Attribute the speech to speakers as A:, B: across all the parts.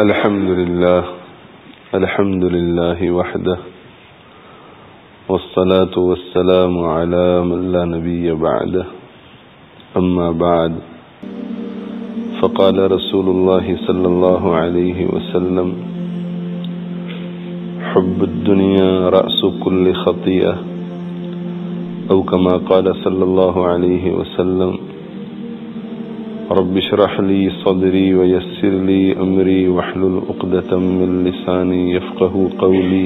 A: الحمد لله وحده والصلاة والسلام على من لا نبي بعده أما بعد فقال رسول الله صلى الله عليه وسلم حب الدنيا رأس كل خطيئة أو كما قال صلى الله عليه وسلم رب اشرح لي صدري ويسر لي أمري واحلل عقدة من لساني يفقه قولي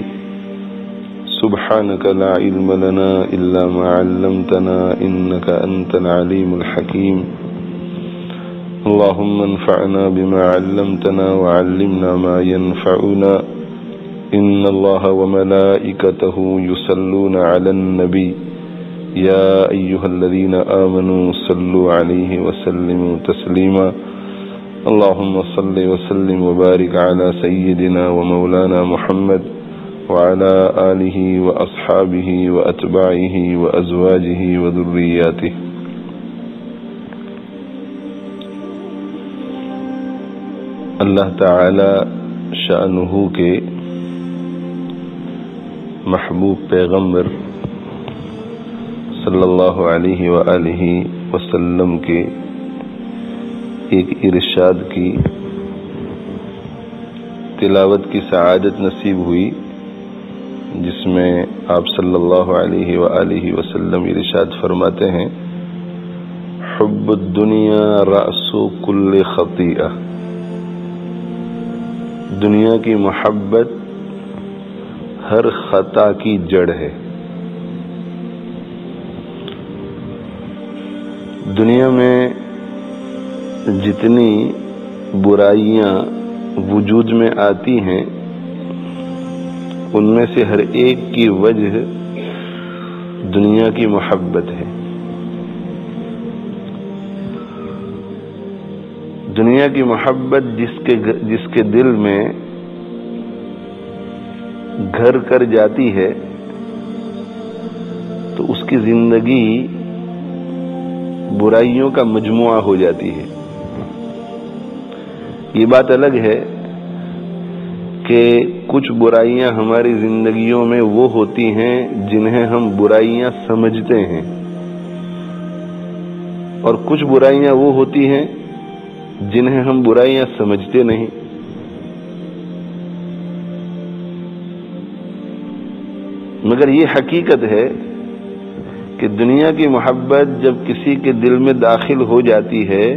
A: سبحانك لا علم لنا إلا ما علمتنا إنك أنت العليم الحكيم اللهم انفعنا بما علمتنا وعلمنا ما ينفعنا إن الله وملائكته يصلون على النبي يا أيها الذين آمنوا صلوا عليه وسلموا تسليما اللهم صل وسلم وبارك على سيدنا ومولانا محمد وعلى آله وأصحابه وأتباعه وأزواجه وذرياته. اللہ تعالی شأنہ کے محبوب پیغمبر صلی اللہ علیہ وآلہ وسلم کے ایک ارشاد کی تلاوت کی سعادت نصیب ہوئی، جس میں آپ صلی اللہ علیہ وآلہ وسلم ارشاد فرماتے ہیں حب الدنیا رأس کل خطیئہ، دنیا کی محبت ہر خطا کی جڑ ہے۔ دنیا میں جتنی برائیاں وجود میں آتی ہیں ان میں سے ہر ایک کی وجہ دنیا کی محبت ہے۔ دنیا کی محبت جس کے دل میں گھر کر جاتی ہے تو اس کی زندگی برائیوں کا مجموعہ ہو جاتی ہے۔ یہ بات الگ ہے کہ کچھ برائیاں ہماری زندگیوں میں وہ ہوتی ہیں جنہیں ہم برائیاں سمجھتے ہیں، اور کچھ برائیاں وہ ہوتی ہیں جنہیں ہم برائیاں سمجھتے نہیں۔ مگر یہ حقیقت ہے کہ دنیا کی محبت جب کسی کے دل میں داخل ہو جاتی ہے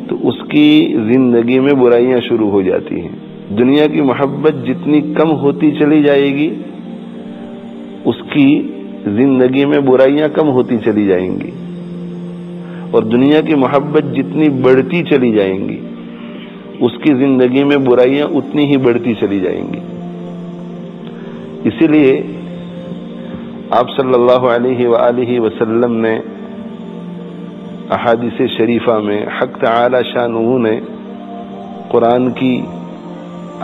A: تو اس کی زندگی میں برائیاں شروع ہو جاتی ہیں۔ دنیا کی محبت جتنی کم ہوتی چلی جائے گی اس کی زندگی میں برائیاں کم ہوتی چلی جائیں گی، اور دنیا کی محبت جتنی بڑھتی چلی جائیں گی اس کی زندگی میں برائیاں اتنی ہی بڑھتی چلی جائیں گی۔ اسی لیے آپ صلی اللہ علیہ وآلہ وسلم نے احادیث شریفہ میں حق تعالی شانہ نے قرآن کی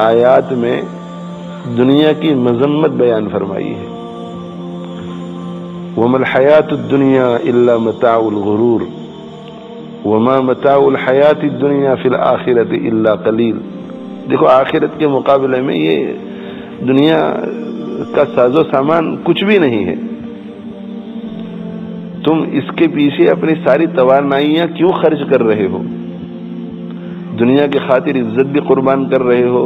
A: آیات میں دنیا کی مذمت بیان فرمائی ہے۔ وَمَا الْحَيَاةُ الدُّنْيَا إِلَّا مَتَاعُ الْغُرُورِ وَمَا مَتَاعُ الْحَيَاةِ الدُّنْيَا فِي الْآخِرَةِ إِلَّا قَلِيلٌ۔ دیکھو آخرت کے مقابلے میں یہ دنیا کا ساز و سامان کچھ بھی نہیں ہے۔ تم اس کے پیچھے اپنی ساری توانائیاں کیوں خرچ کر رہے ہو؟ دنیا کی خاطر عزت بھی قربان کر رہے ہو،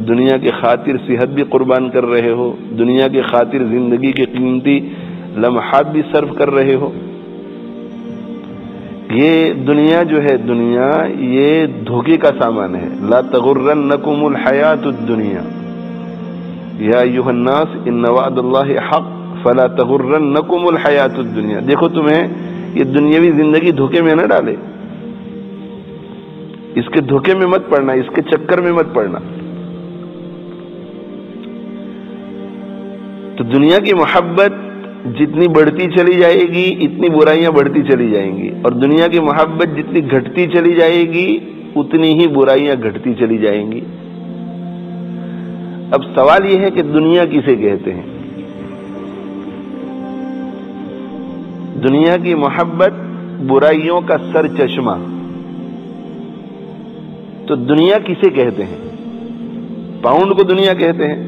A: دنیا کی خاطر صحت بھی قربان کر رہے ہو، دنیا کی خاطر زندگی کے قیمتی لمحات بھی صرف کر رہے ہو۔ یہ دنیا جو ہے، دنیا یہ دھوکے کا سامان ہے۔ لا تغرنکم الحیات الدنیا یا ایھا الناس ان وعد اللہ حق فلا تغرنکم الحیات الدنیا۔ دیکھو تمہیں یہ دنیاوی زندگی دھوکے میں نہ ڈالے، اس کے دھوکے میں مت پڑنا، اس کے چکر میں مت پڑنا۔ تو دنیا کی محبت جتنی بڑھتی چلی جائے گی اتنی برائیاں بڑھتی چلی جائیں گی، اور دنیا کی محبت جتنی گھٹتی چلی جائے گی اتنی ہی برائیاں گھٹتی چلی جائیں گی۔ اب سوال یہ ہے کہ دنیا کسے کہتے ہیں؟ دنیا کی محبت برائیوں کا سر چشمہ، تو دنیا کسے کہتے ہیں؟ پاؤنڈ کو دنیا کہتے ہیں،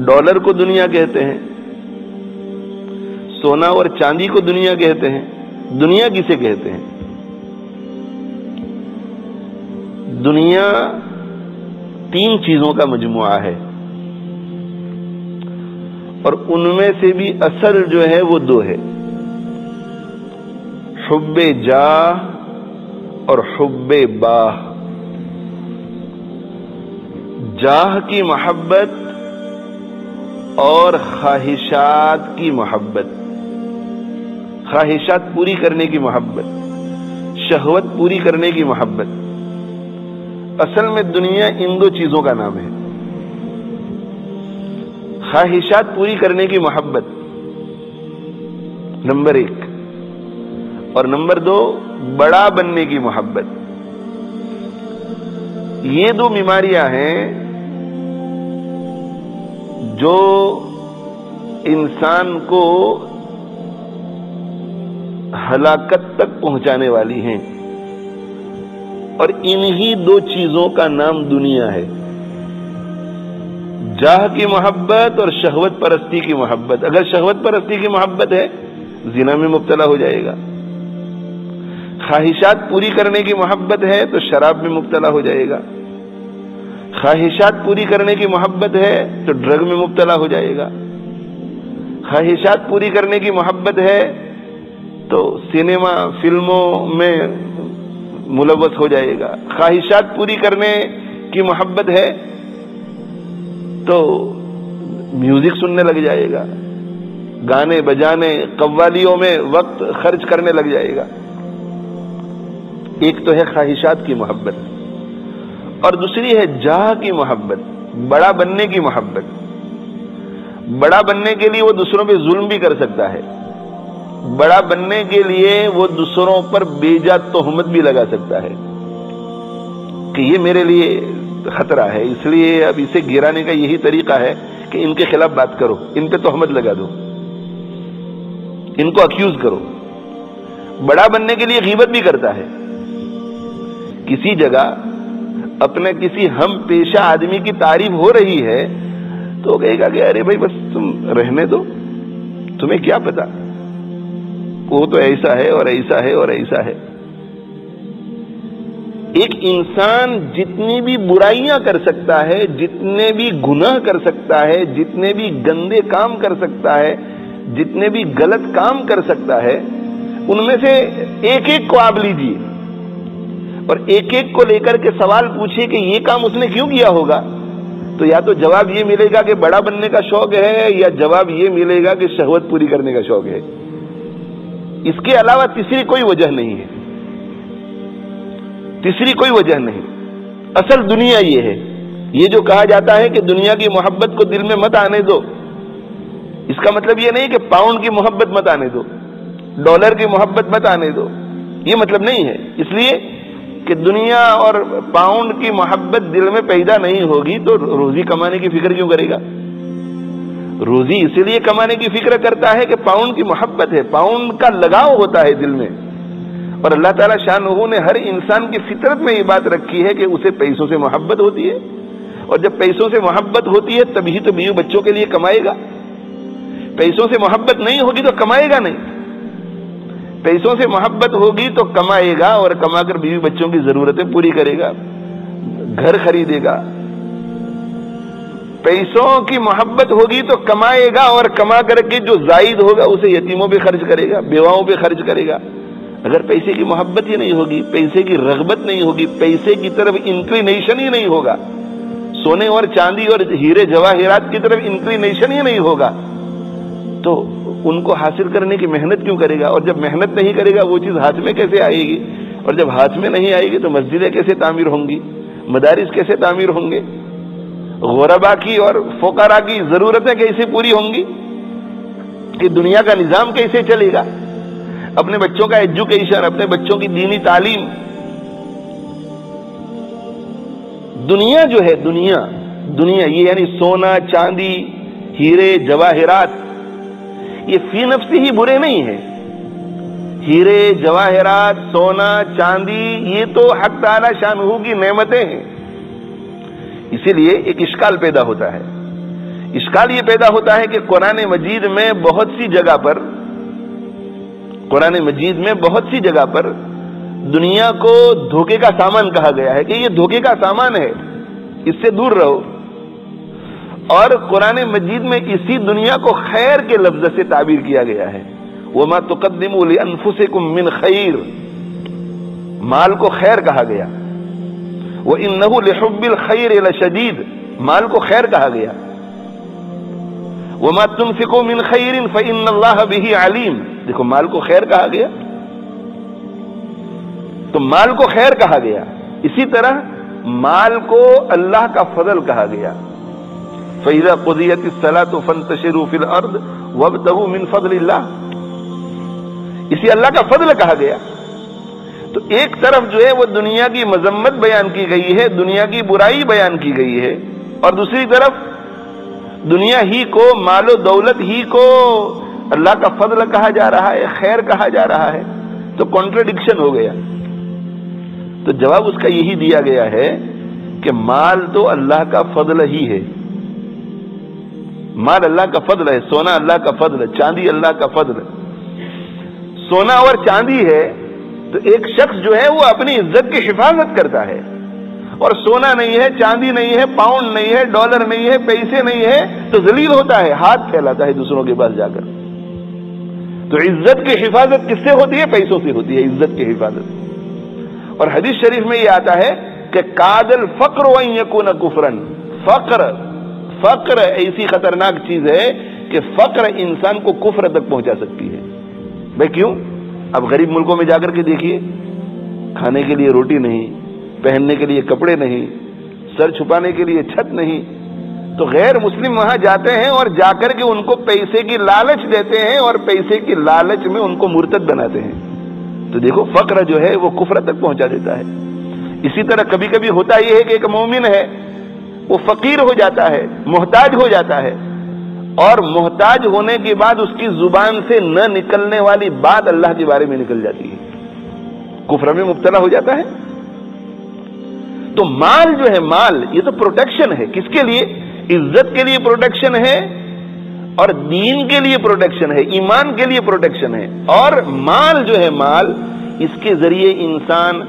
A: ڈالر کو دنیا کہتے ہیں، سونا اور چاندی کو دنیا کہتے ہیں۔ دنیا کسے کہتے ہیں؟ دنیا 3 چیزوں کا مجموعہ ہے، اور ان میں سے بھی اصل جو ہے وہ 2 ہے، حب جاہ اور حب باہ۔ جاہ کی محبت اور خواہشات کی محبت، خواہشات پوری کرنے کی محبت، شہوت پوری کرنے کی محبت۔ اصل میں دنیا ان 2 چیزوں کا نام ہے، خواہشات پوری کرنے کی محبت نمبر 1، اور نمبر 2 بڑا بننے کی محبت۔ یہ 2 بیماریاں ہیں جو انسان کو ہلاکت تک پہنچانے والی ہیں، اور انہی 2 چیزوں کا نام دنیا ہے، جاہ کی محبت اور شہوت پرستی کی محبت۔ اگر شہوت پرستی کی محبت ہے زنا میں مبتلا ہو جائے گا، خواہشات پوری کرنے کی محبت ہے تو شراب میں مبتلا ہو جائے گا، خواہشات پوری کرنے کی محبت ہے تو ڈرگ میں مبتلا ہو جائے گا، خواہشات پوری کرنے کی محبت ہے تو سینما فلموں میں ملوث ہو جائے گا، خواہشات پوری کرنے کی محبت ہے تو میوزک سننے لگ جائے گا، گانے بجانے قوالیوں میں وقت خرچ کرنے لگ جائے گا۔ ایک تو ہے خواہشات کی محبت، اور دوسری ہے جاہ کی محبت، بڑا بننے کی محبت۔ بڑا بننے کے لیے وہ دوسروں پہ ظلم بھی کر سکتا ہے، بڑا بننے کے لیے وہ دوسروں پر بے جا تہمت بھی لگا سکتا ہے کہ یہ میرے لیے خطرہ ہے، اس لیے اب اسے گرانے کا یہی طریقہ ہے کہ ان کے خلاف بات کرو، ان پہ تہمت لگا دو، ان کو اکیوز کرو۔ بڑا بننے کے لیے غیبت بھی کرتا ہے، کسی جگہ اپنے کسی ہم پیشہ آدمی کی تعریف ہو رہی ہے تو وہ کہے گا کہ ارے بھائی بس تم رہنے دو، تمہیں کیا پتا، وہ تو ایسا ہے اور ایسا ہے اور ایسا ہے۔ ایک انسان جتنی بھی برائیاں کر سکتا ہے، جتنے بھی گناہ کر سکتا ہے، جتنے بھی گندے کام کر سکتا ہے، جتنے بھی غلط کام کر سکتا ہے، ان میں سے ایک ایک کو آپ لیجیے اور ایک ایک کو لے کر کے سوال پوچھیے کہ یہ کام اس نے کیوں کیا ہوگا، تو یا تو جواب یہ ملے گا کہ بڑا بننے کا شوق ہے، یا جواب یہ ملے گا کہ شہوت پوری کرنے کا شوق ہے۔ اس کے علاوہ تیسری کوئی وجہ نہیں ہے، تیسری کوئی وجہ نہیں۔ اصل دنیا یہ ہے۔ یہ جو کہا جاتا ہے کہ دنیا کی محبت کو دل میں مت آنے دو، اس کا مطلب یہ نہیں کہ پاؤنڈ کی محبت مت آنے دو، ڈالر کی محبت مت آنے دو، یہ مطلب نہیں ہے۔ اس لیے کہ دنیا اور پاؤنڈ کی محبت دل میں پیدا نہیں ہوگی تو روزی کمانے کی فکر کیوں کرے گا؟ روزی اسی لیے کمانے کی فکر کرتا ہے کہ پاؤنڈ کی محبت ہے، پاؤنڈ کا لگاؤ ہوتا ہے دل میں، اور اللہ تعالیٰ شانہ نے ہر انسان کی فطرت میں یہ بات رکھی ہے کہ اسے پیسوں سے محبت ہوتی ہے، اور جب پیسوں سے محبت ہوتی ہے تبھی تو بیوی بچوں کے لیے کمائے گا۔ پیسوں سے محبت نہیں ہوگی تو کمائے گا نہیں، پیسوں سے محبت ہوگی تو کمائے گا، اور کما کر بیوی بچوں کی ضرورتیں پوری کرے گا، گھر خریدے گا۔ پیسوں کی محبت ہوگی تو کمائے گا، اور کما کر کے جو زائد ہوگا اسے یتیموں پہ خرچ کرے گا، بیواؤں پہ خرچ کرے گا۔ اگر پیسے کی محبت ہی نہیں ہوگی، پیسے کی رغبت نہیں ہوگی، پیسے کی طرف انکلینیشن ہی نہیں ہوگا، سونے اور چاندی اور ہیرے جواہرات کی طرف انکلینیشن ہی نہیں ہوگا، تو ان کو حاصل کرنے کی محنت کیوں کرے گا؟ اور جب محنت نہیں کرے گا وہ چیز ہاتھ میں کیسے آئے گی؟ اور جب ہاتھ میں نہیں آئے گی تو مسجدیں کیسے تعمیر ہوں گی، مدارس کیسے تعمیر ہوں گے، غربا کی اور فقراء کی ضرورتیں کیسے پوری ہوں گی، کہ دنیا کا نظام کیسے چلے گا؟ اپنے بچوں کا ایجوکیشن، اپنے بچوں کی دینی تعلیم، دنیا جو ہے دنیا یہ یعنی سونا چاندی ہیرے جواہرات، یہ فی نفسی ہی برے نہیں ہیں، ہیرے جواہرات، سونا چاندی، یہ تو حق تعالی شانہ کی نعمتیں ہیں۔ اسی لیے ایک اشکال پیدا ہوتا ہے۔ اشکال یہ پیدا ہوتا ہے کہ قرآن مجید میں بہت سی جگہ پر دنیا کو دھوکے کا سامان کہا گیا ہے کہ یہ دھوکے کا سامان ہے، اس سے دور رہو، اور قرآن مجید میں اسی دنیا کو خیر کے لفظ سے تعبیر کیا گیا ہے۔ وَمَا تُقَدِّمُوا لِأَنفُسِكُم مِّنْ خَيْرٍ، مال کو خیر کہا گیا۔ وَإِنَّهُ لِحُبِّ الْخَيْرِ لَشَدِيدٌ، مال کو خیر کہا گیا۔ وَمَا تُنفِقُوا مِنْ خَيْرٍ فَإِنَّ اللَّهَ بِهِ عَلِيمٌ، دیکھو مال کو خیر کہا گیا، تو مال کو خیر کہا گیا۔ اسی طرح مال کو اللہ کا فضل کہا گیا۔ فَإِذَا قُضِيَتِ الصَّلَاةُ فَانتَشِرُوا فِي الْأَرْضِ وَابْتَغُوا مِنْ فَضْلِ اللَّهِ، اسی اللہ کا فضل کہا گیا۔ تو ایک طرف جو ہے وہ دنیا کی مذمت بیان کی گئی ہے، دنیا کی برائی بیان کی گئی ہے، اور دوسری طرف دنیا ہی کو، مال و دولت ہی کو اللہ کا فضل کہا جا رہا ہے، خیر کہا جا رہا ہے، تو کانٹرڈکشن ہو گیا۔ تو جواب اس کا یہی دیا گیا ہے کہ مال تو اللہ کا فضل ہی ہے، مال اللہ کا فضل ہے، سونا اللہ کا فضل ہے، چاندی اللہ کا فضل ہے۔ سونا اور چاندی ہے تو ایک شخص جو ہے وہ اپنی عزت کی حفاظت کرتا ہے، اور سونا نہیں ہے، چاندی نہیں ہے، پاؤنڈ نہیں ہے، ڈالر نہیں ہے، پیسے نہیں ہے تو ذلیل ہوتا ہے، ہاتھ پھیلاتا ہے دوسروں کے پاس جا کر۔ تو عزت کی حفاظت کس سے ہوتی ہے؟ پیسوں سے ہوتی ہے عزت کی حفاظت۔ اور حدیث شریف میں یہ آتا ہے کہ قاد الفقر وان یکون کفرا، فقر ایسی خطرناک چیز ہے کہ فقر انسان کو کفر تک پہنچا سکتی ہے۔ بھائی کیوں؟ اب غریب ملکوں میں جا کر کے دیکھیے، کھانے کے لیے روٹی نہیں، پہننے کے لیے کپڑے نہیں، سر چھپانے کے لیے چھت نہیں، تو غیر مسلم وہاں جاتے ہیں اور جا کر کے ان کو پیسے کی لالچ دیتے ہیں اور پیسے کی لالچ میں ان کو مرتد بناتے ہیں۔ تو دیکھو فقر جو ہے وہ کفر تک پہنچا دیتا ہے۔ اسی طرح کبھی کبھی ہوتا یہ ہے کہ ایک مومن ہے وہ فقیر ہو جاتا ہے، محتاج ہو جاتا ہے، اور محتاج ہونے کے بعد اس کی زبان سے نہ نکلنے والی بات اللہ کے بارے میں نکل جاتی ہے، کفر میں مبتلا ہو جاتا ہے۔ تو مال جو ہے، مال یہ تو پروٹیکشن ہے، کس کے لیے؟ عزت کے لیے پروٹیکشن ہے، اور دین کے لیے پروٹیکشن ہے، ایمان کے لیے پروٹیکشن ہے۔ اور مال جو ہے، مال اس کے ذریعے انسان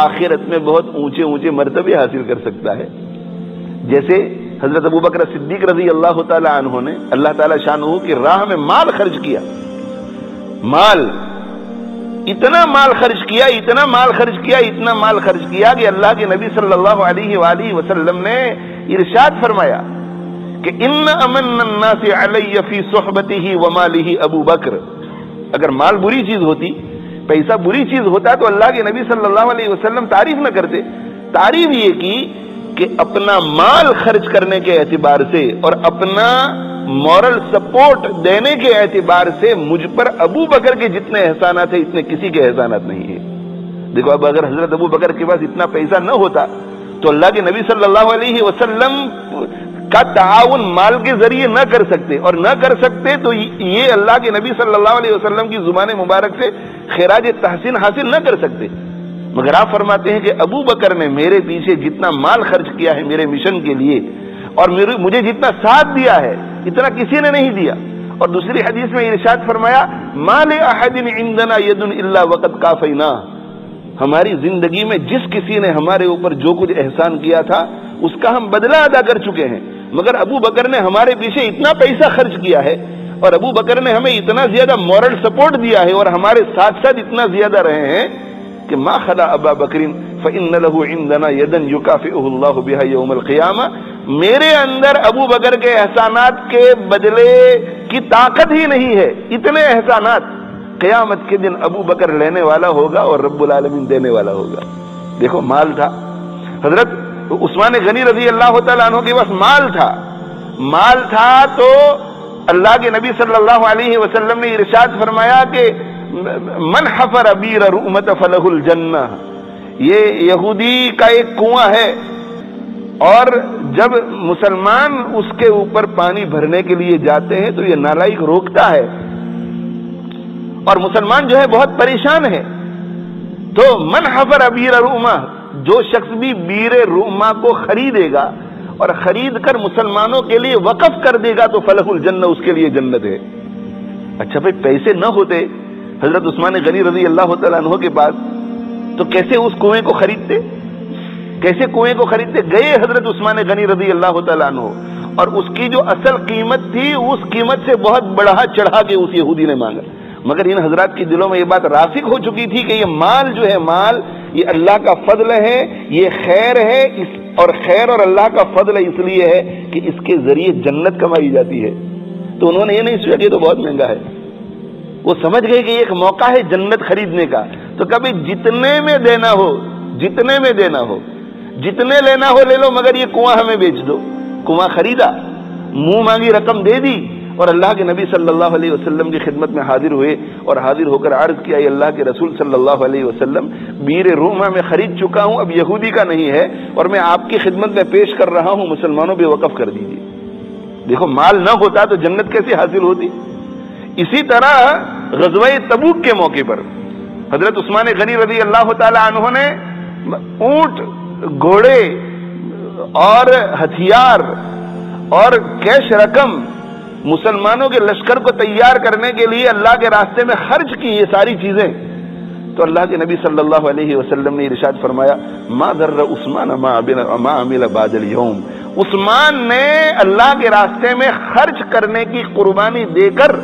A: آخرت میں بہت اونچے اونچے مرتبے حاصل کر سکتا ہے۔ جیسے حضرت ابوبکر صدیق رضی اللہ تعالی عنہ نے اللہ تعالی شانہ کی راہ میں مال خرچ کیا، اتنا مال خرچ کیا کہ اللہ کے نبی صلی اللہ علیہ وآلہ وسلم نے ارشاد فرمایا کہ ان امن الناس علی فی صحبتہ ومالہ ابو بکر۔ اگر مال بری چیز ہوتی، پیسہ بری چیز ہوتا تو اللہ کے نبی صلی اللہ علیہ وسلم تعریف نہ کرتے۔ تعریف یہ کی کہ اپنا مال خرچ کرنے کے اعتبار سے اور اپنا مورل سپورٹ دینے کے اعتبار سے مجھ پر ابو بکر کے جتنے احسانات ہیں اتنے کسی کے احسانات نہیں ہیں۔ دیکھو اب اگر حضرت ابو بکر کے پاس اتنا پیسہ نہ ہوتا تو اللہ کے نبی صلی اللہ علیہ وسلم کا تعاون مال کے ذریعے نہ کر سکتے، اور نہ کر سکتے تو یہ اللہ کے نبی صلی اللہ علیہ وسلم کی زبان مبارک سے خراج تحسین حاصل نہ کر سکتے۔ مگر آپ فرماتے ہیں کہ ابو بکر نے میرے پیچھے جتنا مال خرچ کیا ہے میرے مشن کے لیے، اور مجھے جتنا ساتھ دیا ہے اتنا کسی نے نہیں دیا۔ اور دوسری حدیث میں ارشاد فرمایا ما لأحد عندنا ید الا وقد کافیناہ، ہماری زندگی میں جس کسی نے ہمارے اوپر جو کچھ احسان کیا تھا اس کا ہم بدلہ ادا کر چکے ہیں، مگر ابو بکر نے ہمارے پیچھے اتنا پیسہ خرچ کیا ہے، اور ابو بکر نے ہمیں اتنا زیادہ مورل سپورٹ دیا ہے اور ہمارے ساتھ ساتھ اتنا زیادہ رہے ہیں کہ ما خلا ابا بکر فإن له عندنا یدا یکافئہ اللہ بها یوم القیامہ، میرے اندر ابو بکر کے احسانات کے بدلے کی طاقت ہی نہیں ہے، اتنے احسانات قیامت کے دن ابو بکر لینے والا ہوگا اور رب العالمین دینے والا ہوگا۔ دیکھو مال تھا، حضرت عثمان غنی رضی اللہ تعالیٰ عنہ کے پاس مال تھا تو اللہ کے نبی صلی اللہ علیہ وسلم نے ارشاد فرمایا کہ من حفر بیر رؤمت فلہ الجنہ، یہ یہودی کا ایک کنواں ہے، اور جب مسلمان اس کے اوپر پانی بھرنے کے لیے جاتے ہیں تو یہ نالائق روکتا ہے اور مسلمان جو ہے بہت پریشان ہے. تو من حفر بیر روما، جو شخص بھی بیر روما کو خریدے گا اور خرید کر مسلمانوں کے لیے وقف کر دے گا تو فلح الجنہ، اس کے لیے جنت ہے. اچھا بھائی، پیسے نہ ہوتے حضرت عثمان غنی رضی اللہ تعالیٰ عنہ کے پاس تو کیسے اس کنویں کو خریدتے؟ کیسے کنویں کو خریدتے؟ گئے حضرت عثمان غنی رضی اللہ تعالیٰ عنہ، اور اس کی جو اصل قیمت تھی اس قیمت سے بہت بڑھا چڑھا کے اس یہودی نے مانگا. مگر ان حضرات کی دلوں میں یہ بات راسخ ہو چکی تھی کہ یہ مال جو ہے، مال یہ اللہ کا فضل ہے، یہ خیر ہے، اور خیر اور اللہ کا فضل اس لیے ہے کہ اس کے ذریعے جنت کمائی جاتی ہے. تو انہوں نے یہ نہیں سوچا کہ تو بہت مہنگا ہے، وہ سمجھ گئے کہ ایک موقع ہے جنت خریدنے کا. تو کبھی جتنے میں دینا ہو، جتنے میں دینا ہو، جتنے لینا ہو لے لو، مگر یہ کنواں ہمیں بیچ دو. کنواں خریدا، منہ مانگی رقم دے دی، اور اللہ کے نبی صلی اللہ علیہ وسلم کی خدمت میں حاضر ہوئے اور حاضر ہو کر عرض کیا، اللہ کے رسول صلی اللہ علیہ وسلم، بیر روما میں خرید چکا ہوں، اب یہودی کا نہیں ہے، اور میں آپ کی خدمت میں پیش کر رہا ہوں، مسلمانوں پہ وقف کر دیجیے. دیکھو، مال نہ ہوتا تو جنت کیسے حاصل ہوتی. اسی طرح غزوہ تبوک کے موقع پر حضرت عثمان غنی رضی اللہ تعالی عنہ نے اونٹ، گھوڑے اور ہتھیار اور کیش رقم مسلمانوں کے لشکر کو تیار کرنے کے لیے اللہ کے راستے میں خرچ کی، یہ ساری چیزیں. تو اللہ کے نبی صلی اللہ علیہ وسلم نے ارشاد فرمایا، ما ضر عثمان ما عمل بعد اليوم. عثمان نے اللہ کے راستے میں خرچ کرنے کی قربانی دے کر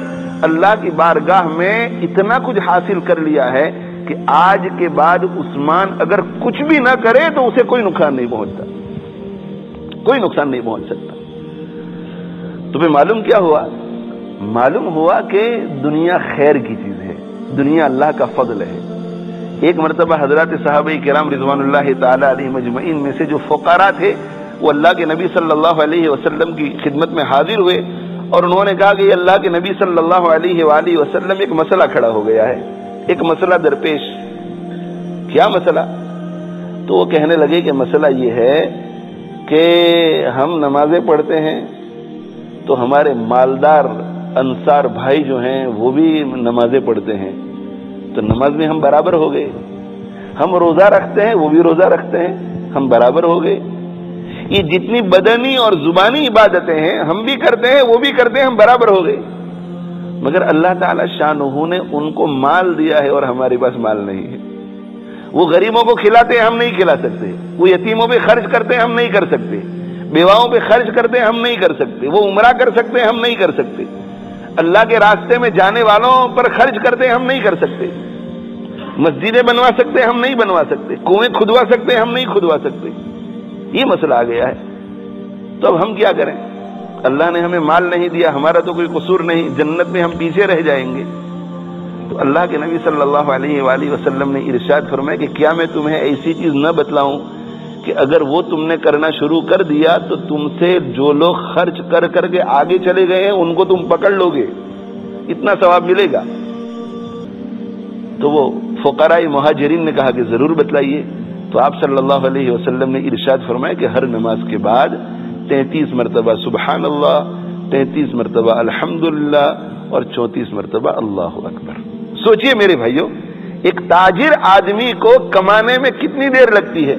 A: اللہ کی بارگاہ میں اتنا کچھ حاصل کر لیا ہے کہ آج کے بعد عثمان اگر کچھ بھی نہ کرے تو اسے کوئی نقصان نہیں پہنچتا، کوئی نقصان نہیں پہنچ سکتا. تمہیں معلوم کیا ہوا؟ معلوم ہوا کہ دنیا خیر کی چیز ہے، دنیا اللہ کا فضل ہے. ایک مرتبہ حضرات صحابہ کرام رضوان اللہ تعالی علیہ مجمعین میں سے جو فقراء تھے وہ اللہ کے نبی صلی اللہ علیہ وسلم کی خدمت میں حاضر ہوئے اور انہوں نے کہا کہ اللہ کے نبی صلی اللہ علیہ وآلہ وسلم، ایک مسئلہ کھڑا ہو گیا ہے، ایک مسئلہ درپیش. کیا مسئلہ؟ تو وہ کہنے لگے کہ مسئلہ یہ ہے کہ ہم نمازیں پڑھتے ہیں تو ہمارے مالدار انصار بھائی جو ہیں وہ بھی نمازیں پڑھتے ہیں، تو نماز میں ہم برابر ہو گئے. ہم روزہ رکھتے ہیں، وہ بھی روزہ رکھتے ہیں، ہم برابر ہو گئے. یہ جتنی بدنی اور زبانی عبادتیں ہیں ہم بھی کرتے ہیں، وہ بھی کرتے ہیں، ہم برابر ہو گئے. مگر اللہ تعالی شانہ نے ان کو مال دیا ہے اور ہمارے پاس مال نہیں ہے. وہ غریبوں کو کھلاتے ہیں، ہم نہیں کھلا سکتے. وہ یتیموں پہ خرچ کرتے ہیں، ہم نہیں کر سکتے. بیواؤں پہ خرچ کرتے ہیں، ہم نہیں کر سکتے. وہ عمرہ کر سکتے ہیں، ہم نہیں کر سکتے. اللہ کے راستے میں جانے والوں پر خرچ کرتے ہیں، ہم نہیں کر سکتے. مسجدیں بنوا سکتے ہیں، ہم نہیں بنوا سکتے. کنویں کھدوا سکتے ہیں، ہم نہیں کھدوا سکتے. یہ مسئلہ آ گیا ہے. تو اب ہم کیا کریں؟ اللہ نے ہمیں مال نہیں دیا، ہمارا تو کوئی قصور نہیں، جنت میں ہم پیچھے رہ جائیں گے. تو اللہ کے نبی صلی اللہ علیہ وآلہ وسلم نے ارشاد فرمایا کہ کیا میں تمہیں ایسی چیز نہ بتلاؤں کہ اگر وہ تم نے کرنا شروع کر دیا تو تم سے جو لوگ خرچ کر کر کے آگے چلے گئے ہیں ان کو تم پکڑ لو گے، اتنا ثواب ملے گا. تو وہ فقراء مہاجرین نے کہا کہ ضرور بتلائیے. تو آپ صلی اللہ علیہ وسلم نے ارشاد فرمایا کہ ہر نماز کے بعد 33 مرتبہ سبحان اللہ، 33 مرتبہ الحمدللہ اور 34 مرتبہ اللہ اکبر. سوچئے میرے بھائیو، ایک تاجر آدمی کو کمانے میں کتنی دیر لگتی ہے؟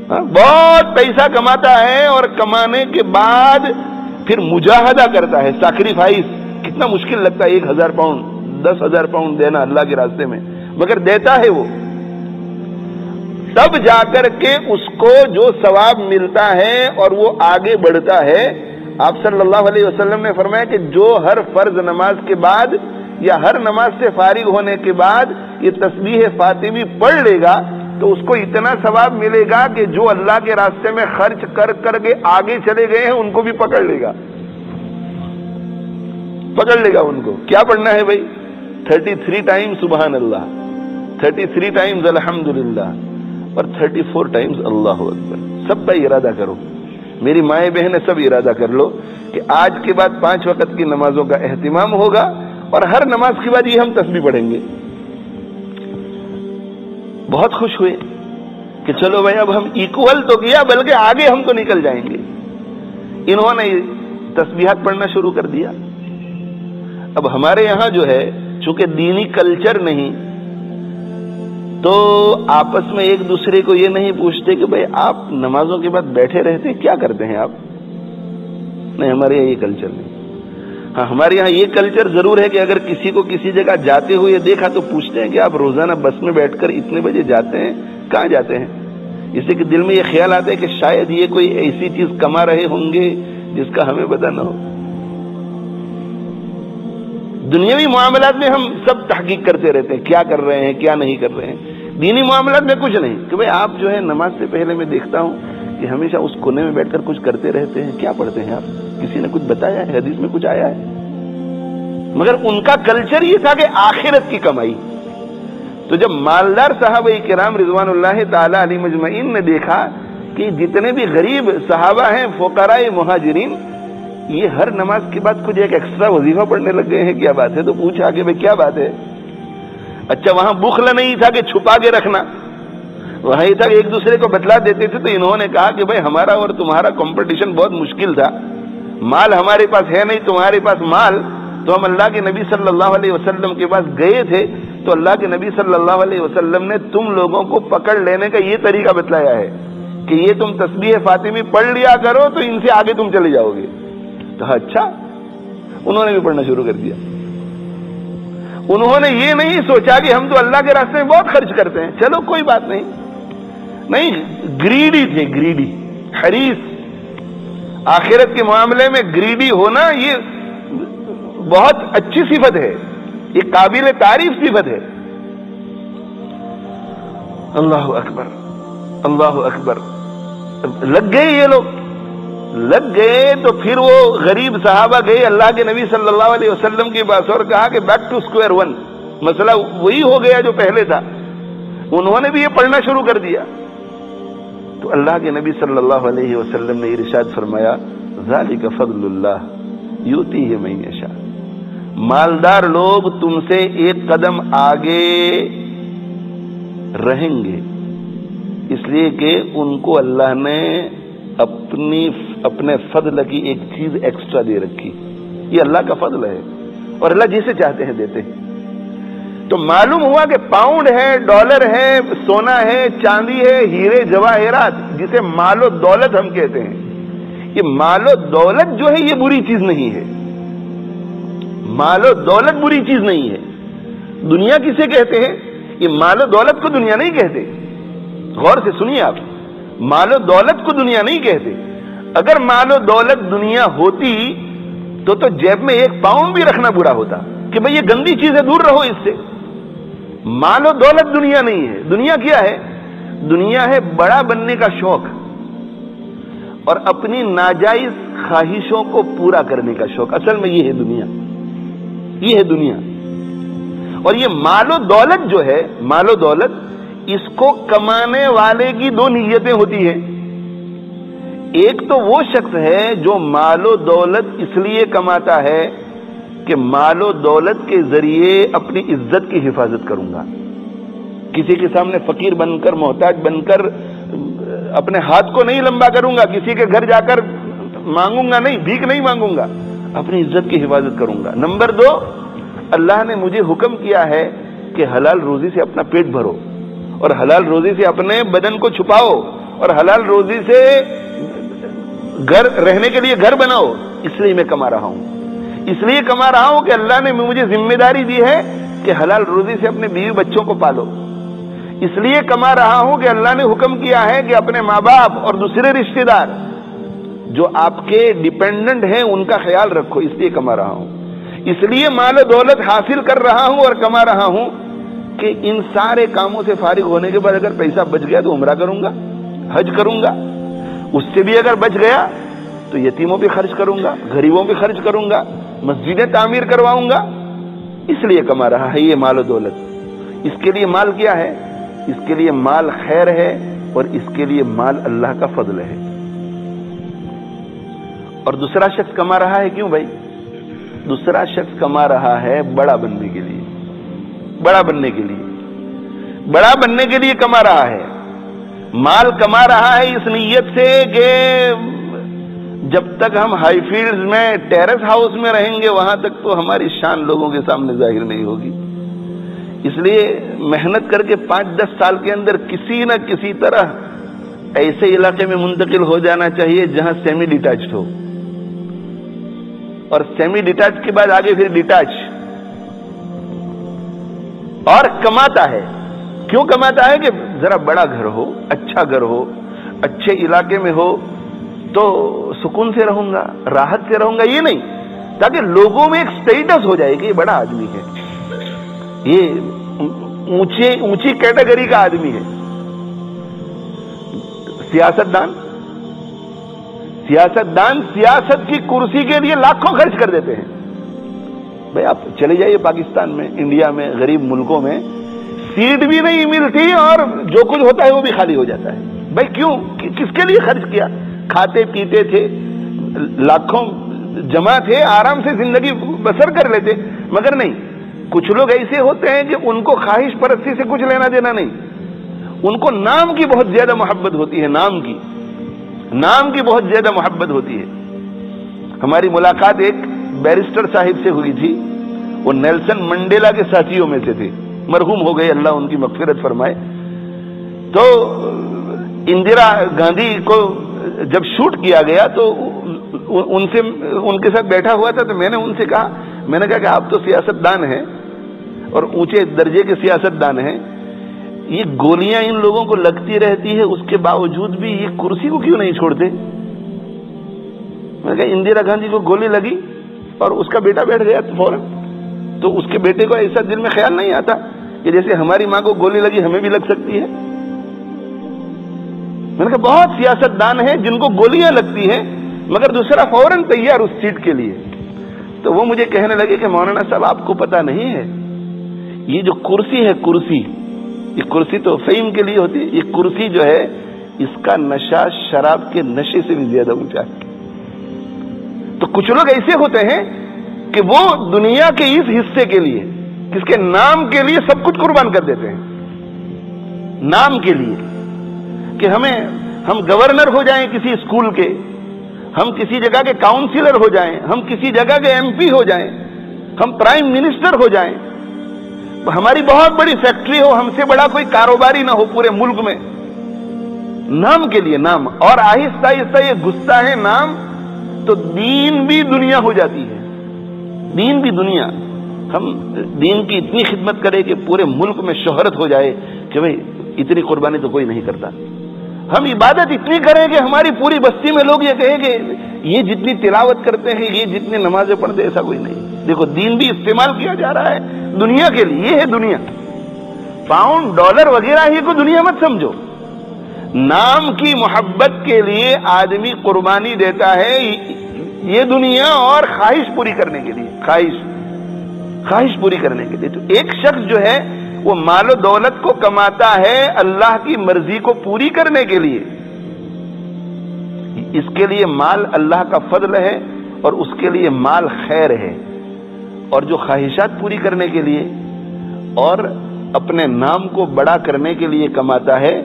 A: بہت پیسہ کماتا ہے اور کمانے کے بعد پھر مجاہدہ کرتا ہے، سیکریفائس. کتنا مشکل لگتا ہے 1000 پاؤنڈ 10,000 پاؤنڈ دینا اللہ کے راستے میں، مگر دیتا ہے وہ. تب جا کر کے اس کو جو ثواب ملتا ہے اور وہ آگے بڑھتا ہے. آپ صلی اللہ علیہ وسلم نے فرمایا کہ جو ہر فرض نماز کے بعد یا ہر نماز سے فارغ ہونے کے بعد یہ تسبیح فاطمی پڑھ لے گا تو اس کو اتنا ثواب ملے گا کہ جو اللہ کے راستے میں خرچ کر کر کے آگے چلے گئے ہیں ان کو بھی پکڑ لے گا، پکڑ لے گا ان کو. کیا پڑھنا ہے بھائی؟ 33 ٹائمز سبحان اللہ، 33 ٹائمز الحمدللہ اور 34 ٹائمز اللہ اکبر. سب کا ارادہ کرو، میری مائیں بہنیں سب ارادہ کر لو کہ آج کے بعد 5 وقت کی نمازوں کا اہتمام ہوگا اور ہر نماز کے بعد یہ ہم تسبیح پڑھیں گے. بہت خوش ہوئے کہ چلو بھائی اب ہم ایکول تو کیا بلکہ آگے ہم تو نکل جائیں گے. انہوں نے تسبیحات پڑھنا شروع کر دیا. اب ہمارے یہاں جو ہے چونکہ دینی کلچر نہیں تو آپس میں ایک دوسرے کو یہ نہیں پوچھتے کہ بھئی آپ نمازوں کے بعد بیٹھے رہتے ہیں، کیا کرتے ہیں آپ؟ نہیں، ہمارے یہاں یہ کلچر نہیں۔ ہاں، ہمارے یہاں یہ کلچر ضرور ہے کہ اگر کسی کو کسی جگہ جاتے ہوئے دیکھا تو پوچھتے ہیں کہ آپ روزانہ بس میں بیٹھ کر اتنے بجے جاتے ہیں، کہاں جاتے ہیں؟ اس سے کہ دل میں یہ خیال آتا ہے کہ شاید یہ کوئی ایسی چیز کما رہے ہوں گے جس کا ہمیں پتہ نہ ہو۔ دنیاوی معاملات میں ہم سب تحقیق کرتے رہتے ہیں، کیا کر رہے ہیں کیا نہیں کر رہے ہیں۔ دینی معاملات میں کچھ نہیں کہ بھئی آپ جو ہے نماز سے پہلے میں دیکھتا ہوں کہ ہمیشہ اس کونے میں بیٹھ کر کچھ کرتے رہتے ہیں، کیا پڑھتے ہیں آپ؟ کسی نے کچھ بتایا ہے؟ حدیث میں کچھ آیا ہے؟ مگر ان کا کلچر یہ تھا کہ آخرت کی کمائی۔ تو جب مالدار صحابہ کرام رضوان اللہ تعالی علیہ مجمعین نے دیکھا کہ جتنے بھی غریب صحابہ ہیں فقراء مہاجرین، یہ ہر نماز کے بعد کچھ ایک ایکسٹرا وظیفہ پڑھنے لگ گئے ہیں، کیا بات ہے؟ تو پوچھا کہ بھئی کیا بات ہے؟ اچھا، وہاں بخل نہیں تھا کہ چھپا کے رکھنا، وہاں یہ تھا کہ ایک دوسرے کو بتلا دیتے تھے۔ تو انہوں نے کہا کہ بھئی ہمارا اور تمہارا کمپٹیشن بہت مشکل تھا، مال ہمارے پاس ہے نہیں، تمہارے پاس مال، تو ہم اللہ کے نبی صلی اللہ علیہ وسلم کے پاس گئے تھے، تو اللہ کے نبی صلی اللہ علیہ وسلم نے تم لوگوں کو پکڑ لینے کا یہ طریقہ بتلایا ہے کہ یہ تم تسبیح فاطمی پڑھ لیا کرو تو ان سے آگے تم چلے جاؤ گے۔ تو اچھا، انہوں نے بھی پڑھنا شروع کر دیا۔ انہوں نے یہ نہیں سوچا کہ ہم تو اللہ کے راستے میں بہت خرچ کرتے ہیں، چلو کوئی بات نہیں، نہیں، گریڈی تھے، گریڈی، حریص۔ آخرت کے معاملے میں گریڈی ہونا یہ بہت اچھی صفت ہے، یہ قابل تعریف صفت ہے۔ اللہ اکبر، اللہ اکبر، لگ گئے یہ لوگ، لگ گئے۔ تو پھر وہ غریب صحابہ گئے اللہ کے نبی صلی اللہ علیہ وسلم کے پاس اور کہا کہ بیک ٹو اسکوائر ون، مسئلہ وہی ہو گیا جو پہلے تھا۔ انہوں نے بھی یہ پڑھنا شروع کر دیا۔ تو اللہ کے نبی صلی اللہ علیہ وسلم نے ارشاد فرمایا، ذالک فضل اللہ یؤتیہ من یشاء۔ مالدار لوگ تم سے ایک قدم آگے رہیں گے، اس لیے کہ ان کو اللہ نے اپنے فضل کی ایک چیز ایکسٹرا دے رکھی۔ یہ اللہ کا فضل ہے اور اللہ جسے چاہتے ہیں دیتے ہیں۔ تو معلوم ہوا کہ پاؤنڈ ہے، ڈالر ہے، سونا ہے، چاندی ہے، ہیرے جواہرات، جسے مال و دولت ہم کہتے ہیں، یہ مال و دولت جو ہے یہ بری چیز نہیں ہے، مال و دولت بری چیز نہیں ہے۔ دنیا کسے کہتے ہیں؟ یہ مال و دولت کو دنیا نہیں کہتے، غور سے سنیے آپ، مال و دولت کو دنیا نہیں کہتے۔ اگر مال و دولت دنیا ہوتی تو جیب میں ایک پاؤنڈ بھی رکھنا برا ہوتا کہ بھئی یہ گندی چیز ہے، دور رہو اس سے۔ مال و دولت دنیا نہیں ہے۔ دنیا کیا ہے؟ دنیا ہے بڑا بننے کا شوق اور اپنی ناجائز خواہشوں کو پورا کرنے کا شوق۔ اصل میں یہ ہے دنیا، یہ ہے دنیا۔ اور یہ مال و دولت جو ہے، مال و دولت، اس کو کمانے والے کی دو نیتیں ہوتی ہیں۔ ایک تو وہ شخص ہے جو مال و دولت اس لیے کماتا ہے کہ مال و دولت کے ذریعے اپنی عزت کی حفاظت کروں گا، کسی کے سامنے فقیر بن کر، محتاج بن کر اپنے ہاتھ کو نہیں لمبا کروں گا، کسی کے گھر جا کر مانگوں گا نہیں، بھیک نہیں مانگوں گا، اپنی عزت کی حفاظت کروں گا۔ نمبر دو، اللہ نے مجھے حکم کیا ہے کہ حلال روزی سے اپنا پیٹ بھرو اور حلال روزی سے اپنے بدن کو چھپاؤ اور حلال روزی سے گھر رہنے کے لیے گھر بناؤ، اس لیے میں کما رہا ہوں، اس لیے کما رہا ہوں کہ اللہ نے مجھے ذمہ داری دی ہے کہ حلال روزی سے اپنے بیوی بچوں کو پالو، اس لیے کما رہا ہوں کہ اللہ نے حکم کیا ہے کہ اپنے ماں باپ اور دوسرے رشتہ دار جو آپ کے ڈیپینڈنٹ ہیں ان کا خیال رکھو، اس لیے کما رہا ہوں، اس لیے مال و دولت حاصل کر رہا ہوں اور کما رہا ہوں کہ ان سارے کاموں سے فارغ ہونے کے بعد اگر پیسہ بچ گیا تو عمرہ کروں گا، حج کروں گا، اس سے بھی اگر بچ گیا تو یتیموں پہ خرچ کروں گا، غریبوں پہ خرچ کروں گا، مسجدیں تعمیر کرواؤں گا، اس لیے کما رہا ہے یہ مال و دولت۔ اس کے لیے مال کیا ہے؟ اس کے لیے مال خیر ہے اور اس کے لیے مال اللہ کا فضل ہے۔ اور دوسرا شخص کما رہا ہے کیوں بھائی؟ دوسرا شخص کما رہا ہے بڑا بننے کے لیے، بڑا بننے کے لیے، بڑا بننے کے لیے کما رہا ہے۔ مال کما رہا ہے اس نیت سے کہ جب تک ہم ہائی فیلڈز میں ٹیرس ہاؤس میں رہیں گے وہاں تک تو ہماری شان لوگوں کے سامنے ظاہر نہیں ہوگی. اس لیے محنت کر کے 5-10 سال کے اندر کسی نہ کسی طرح ایسے علاقے میں منتقل ہو جانا چاہیے جہاں سیمی ڈیٹیچڈ ہو, اور سیمی ڈیٹیچ کے بعد آگے پھر ڈیٹیچ, اور کماتا ہے. کیوں کماتا ہے؟ کہ ذرا بڑا گھر ہو, اچھا گھر ہو, اچھے علاقے میں ہو تو سکون سے رہوں گا, راحت سے رہوں گا, یہ نہیں, تاکہ لوگوں میں ایک سٹیٹس ہو جائے کہ یہ بڑا آدمی ہے, یہ اونچی کیٹیگری کا آدمی ہے. سیاستدان سیاست کی کرسی کے لیے لاکھوں خرچ کر دیتے ہیں. بھائی آپ چلے جائیے پاکستان میں, انڈیا میں, غریب ملکوں میں سیٹ بھی نہیں ملتی اور جو کچھ ہوتا ہے وہ بھی خالی ہو جاتا ہے. بھائی کیوں؟ کس کے لیے خرچ کیا؟ کھاتے پیتے تھے, لاکھوں جمع تھے, آرام سے زندگی بسر کر لیتے. مگر نہیں, کچھ لوگ ایسے ہوتے ہیں کہ ان کو خواہش پرستی سے کچھ لینا دینا نہیں, ان کو نام کی بہت زیادہ محبت ہوتی ہے, نام کی بہت زیادہ محبت ہوتی ہے. ہماری ملاقات ایک بیرسٹر صاحب سے ہوئی تھی, وہ نیلسن منڈیلا کے ساتھیوں میں سے تھے, مرحوم ہو گئے, اللہ ان کی مغفرت فرمائے. تو اندرا گاندھی کو جب شوٹ کیا گیا تو ان کے ساتھ بیٹھا ہوا تھا, تو میں نے ان سے کہا, میں نے کہا کہ آپ تو سیاستدان ہیں اور اونچے درجے کے سیاستدان ہیں, یہ گولیاں ان لوگوں کو لگتی رہتی ہے, اس کے باوجود بھی یہ کرسی کو کیوں نہیں چھوڑتے؟ میں نے کہا اندرا گاندھی کو گولی لگی اور اس کا بیٹا بیٹھ گیا فوراً, تو اس کے بیٹے کو ایسا دل میں خیال نہیں آتا کہ جیسے ہماری ماں کو گولی لگی ہمیں بھی لگ سکتی ہے. میں نے کہا بہت سیاستدان ہیں جن کو گولیاں لگتی ہیں مگر دوسرا فوراً تیار اس سیٹ کے لیے. تو وہ مجھے کہنے لگے کہ مولانا صاحب آپ کو پتا نہیں ہے, یہ جو کرسی ہے, یہ کرسی تو فیم کے لیے ہوتی ہے, یہ کرسی جو ہے اس کا نشہ شراب کے نشے سے بھی زیادہ اونچا ہے. تو کچھ لوگ ایسے ہوتے ہیں کہ وہ دنیا کے اس حصے کے لیے, کس کے نام کے لیے سب کچھ قربان کر دیتے ہیں. نام کے لیے کہ ہم گورنر ہو جائیں کسی اسکول کے, ہم کسی جگہ کے کاؤنسلر ہو جائیں, ہم کسی جگہ کے ایم پی ہو جائیں, ہم پرائم منسٹر ہو جائیں, ہماری بہت بڑی فیکٹری ہو, ہم سے بڑا کوئی کاروباری نہ ہو پورے ملک میں, نام کے لیے نام. اور آہستہ آہستہ یہ گھستا ہے نام, تو دین بھی دنیا ہو جاتی ہے, دین بھی دنیا. ہم دین کی اتنی خدمت کریں کہ پورے ملک میں شہرت ہو جائے کہ بھئی اتنی قربانی تو کوئی نہیں کرتا. ہم عبادت اتنی کریں کہ ہماری پوری بستی میں لوگ یہ کہیں کہ یہ جتنی تلاوت کرتے ہیں, یہ جتنی نمازیں پڑھتے ہیں, ایسا کوئی نہیں. دیکھو دین بھی استعمال کیا جا رہا ہے دنیا کے لیے. یہ ہے دنیا. پاؤنڈ ڈالر وغیرہ ہی کو دنیا مت سمجھو. نام کی محبت کے لیے آدمی قربانی دیتا ہے, یہ دنیا اور خواہش پوری کرنے کے لیے, خواہش پوری کرنے کے لیے. تو ایک شخص جو ہے وہ مال و دولت کو کماتا ہے اللہ کی مرضی کو پوری کرنے کے لیے. اس کے لیے مال اللہ کا فضل ہے اور اس کے لیے مال خیر ہے. اور جو خواہشات پوری کرنے کے لیے اور اپنے نام کو بڑا کرنے کے لیے کماتا ہے,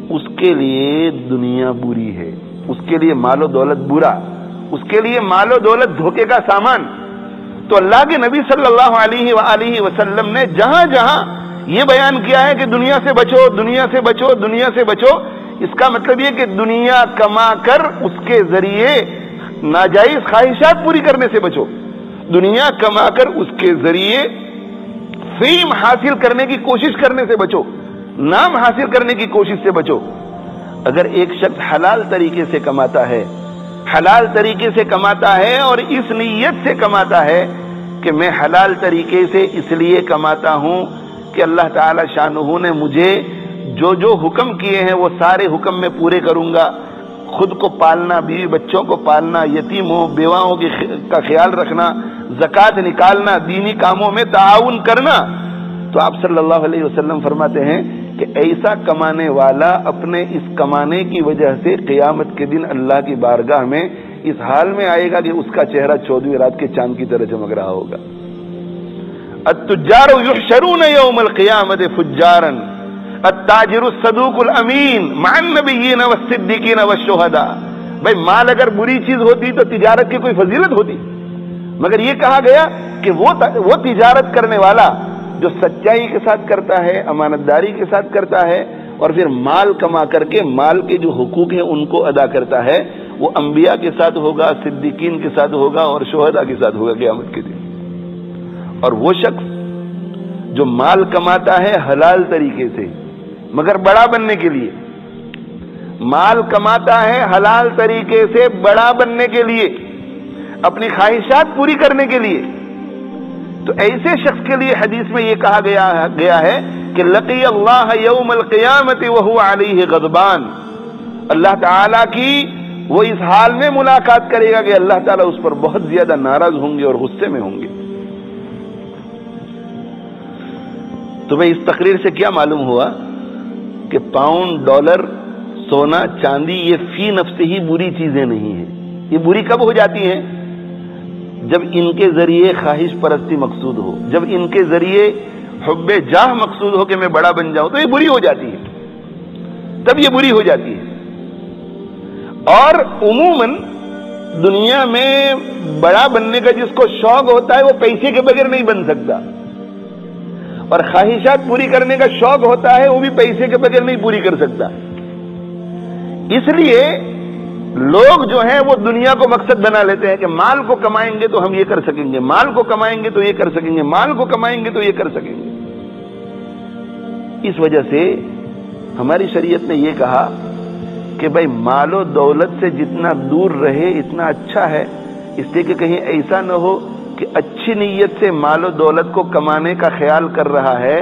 A: اس کے لیے دنیا بری ہے, اس کے لیے مال و دولت برا, اس کے لیے مال و دولت دھوکے کا سامان. تو اللہ کے نبی صلی اللہ علیہ وآلہ وسلم نے جہاں جہاں یہ بیان کیا ہے کہ دنیا سے بچو, دنیا سے بچو, دنیا سے بچو, اس کا مطلب یہ کہ دنیا کما کر اس کے ذریعے ناجائز خواہشات پوری کرنے سے بچو, دنیا کما کر اس کے ذریعے فیم حاصل کرنے کی کوشش کرنے سے بچو, نام حاصل کرنے کی کوشش سے بچو. اگر ایک شخص حلال طریقے سے کماتا ہے, حلال طریقے سے کماتا ہے اور اس نیت سے کماتا ہے کہ میں حلال طریقے سے اس لیے کماتا ہوں کہ اللہ تعالی شانہ نے مجھے جو حکم کیے ہیں وہ سارے حکم میں پورے کروں گا, خود کو پالنا, بیوی بچوں کو پالنا, یتیموں بیواؤں کا خیال رکھنا, زکوٰۃ نکالنا, دینی کاموں میں تعاون کرنا. تو آپ صلی اللہ علیہ وسلم فرماتے ہیں کہ ایسا کمانے والا اپنے اس کمانے کی وجہ سے قیامت کے دن اللہ کی بارگاہ میں اس حال میں آئے گا کہ اس کا چہرہ 14ویں رات کے چاند کی طرح چمک رہا ہوگا. التجار یحشرون یوم القیامت فجارا التاجر الصدوق الامین مع النبیین والصدیقین والشہداء بھائی مال اگر بری چیز ہوتی تو تجارت کی کوئی فضیلت ہوتی؟ مگر یہ کہا گیا کہ وہ تجارت کرنے والا جو سچائی کے ساتھ کرتا ہے، امانت داری کے ساتھ کرتا ہے، اور پھر مال کما کر کے مال کے جو حقوق ہیں ان کو ادا کرتا ہے، وہ انبیاء کے ساتھ ہوگا، صدیقین کے ساتھ ہوگا اور شہداء کے ساتھ ہوگا قیامت کے دن۔ اور وہ شخص جو مال کماتا ہے حلال طریقے سے مگر بڑا بننے کے لیے، مال کماتا ہے حلال طریقے سے بڑا بننے کے لیے، اپنی خواہشات پوری کرنے کے لیے، تو ایسے شخص کے لیے حدیث میں یہ کہا گیا ہے کہ لقی اللہ یوم القیامت وہو علیہ غضبان، اللہ تعالیٰ کی وہ اس حال میں ملاقات کرے گا کہ اللہ تعالیٰ اس پر بہت زیادہ ناراض ہوں گے اور غصے میں ہوں گے۔ تو بھئی اس تقریر سے کیا معلوم ہوا کہ پاؤنڈ، ڈالر، سونا، چاندی یہ فی نفس ہی بری چیزیں نہیں ہیں۔ یہ بری کب ہو جاتی ہیں؟ جب ان کے ذریعے خواہش پرستی مقصود ہو، جب ان کے ذریعے حب جاہ مقصود ہو کہ میں بڑا بن جاؤں، تو یہ بری ہو جاتی ہے، تب یہ بری ہو جاتی ہے۔ اور عموماً دنیا میں بڑا بننے کا جس کو شوق ہوتا ہے وہ پیسے کے بغیر نہیں بن سکتا، اور خواہشات پوری کرنے کا شوق ہوتا ہے وہ بھی پیسے کے بغیر نہیں پوری کر سکتا۔ اس لیے لوگ جو ہیں وہ دنیا کو مقصد بنا لیتے ہیں کہ مال کو کمائیں گے تو ہم یہ کر سکیں گے، مال کو کمائیں گے تو یہ کر سکیں گے، مال کو کمائیں گے تو یہ کر سکیں گے۔ اس وجہ سے ہماری شریعت نے یہ کہا کہ بھائی مال و دولت سے جتنا دور رہے اتنا اچھا ہے، اس لیے کہ کہیں ایسا نہ ہو کہ اچھی نیت سے مال و دولت کو کمانے کا خیال کر رہا ہے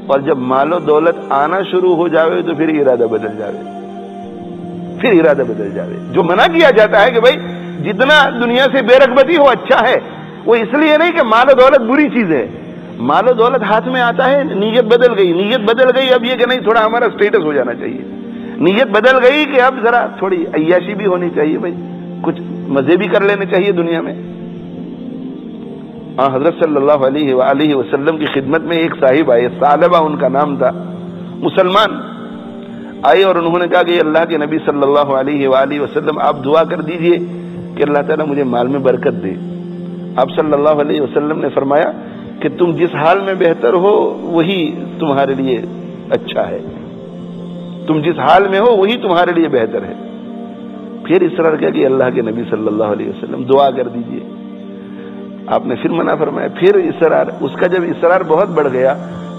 A: اور جب مال و دولت آنا شروع ہو جاوے تو پھر ارادہ بدل جاوے، پھر ارادہ بدل جاوے۔ جو منع کیا جاتا ہے کہ بھائی جتنا دنیا سے بے رغبتی ہو اچھا ہے، وہ اس لیے نہیں کہ مال و دولت بری چیز ہے، مال و دولت ہاتھ میں آتا ہے، نیت بدل گئی، اب یہ کہ نہیں تھوڑا ہمارا سٹیٹس ہو جانا چاہیے، نیت بدل گئی کہ اب ذرا تھوڑی عیاشی بھی ہونی چاہیے، بھائی کچھ مزے بھی کر لینے چاہیے دنیا میں۔ حضرت صلی اللہ علیہ وآلہ وسلم کی خدمت میں ایک صاحب آئے، ثعلبہ ان کا نام تھا، مسلمان آئے اور انہوں نے کہا کہ اللہ کے نبی صلی اللہ علیہ وآلہ وسلم آپ دعا کر دیجئے کہ اللہ تعالیٰ مجھے مال میں برکت دے۔ آپ صلی اللہ علیہ وسلم نے فرمایا کہ تم جس حال میں بہتر ہو وہی تمہارے لیے اچھا ہے، تم جس حال میں ہو وہی تمہارے لیے بہتر ہے۔ پھر اصرار کیا کہ اللہ کے نبی صلی اللہ علیہ وسلم دعا کر دیجئے، آپ نے پھر منع فرمایا، پھر اصرار، اس کا جب اصرار بہت بڑھ گیا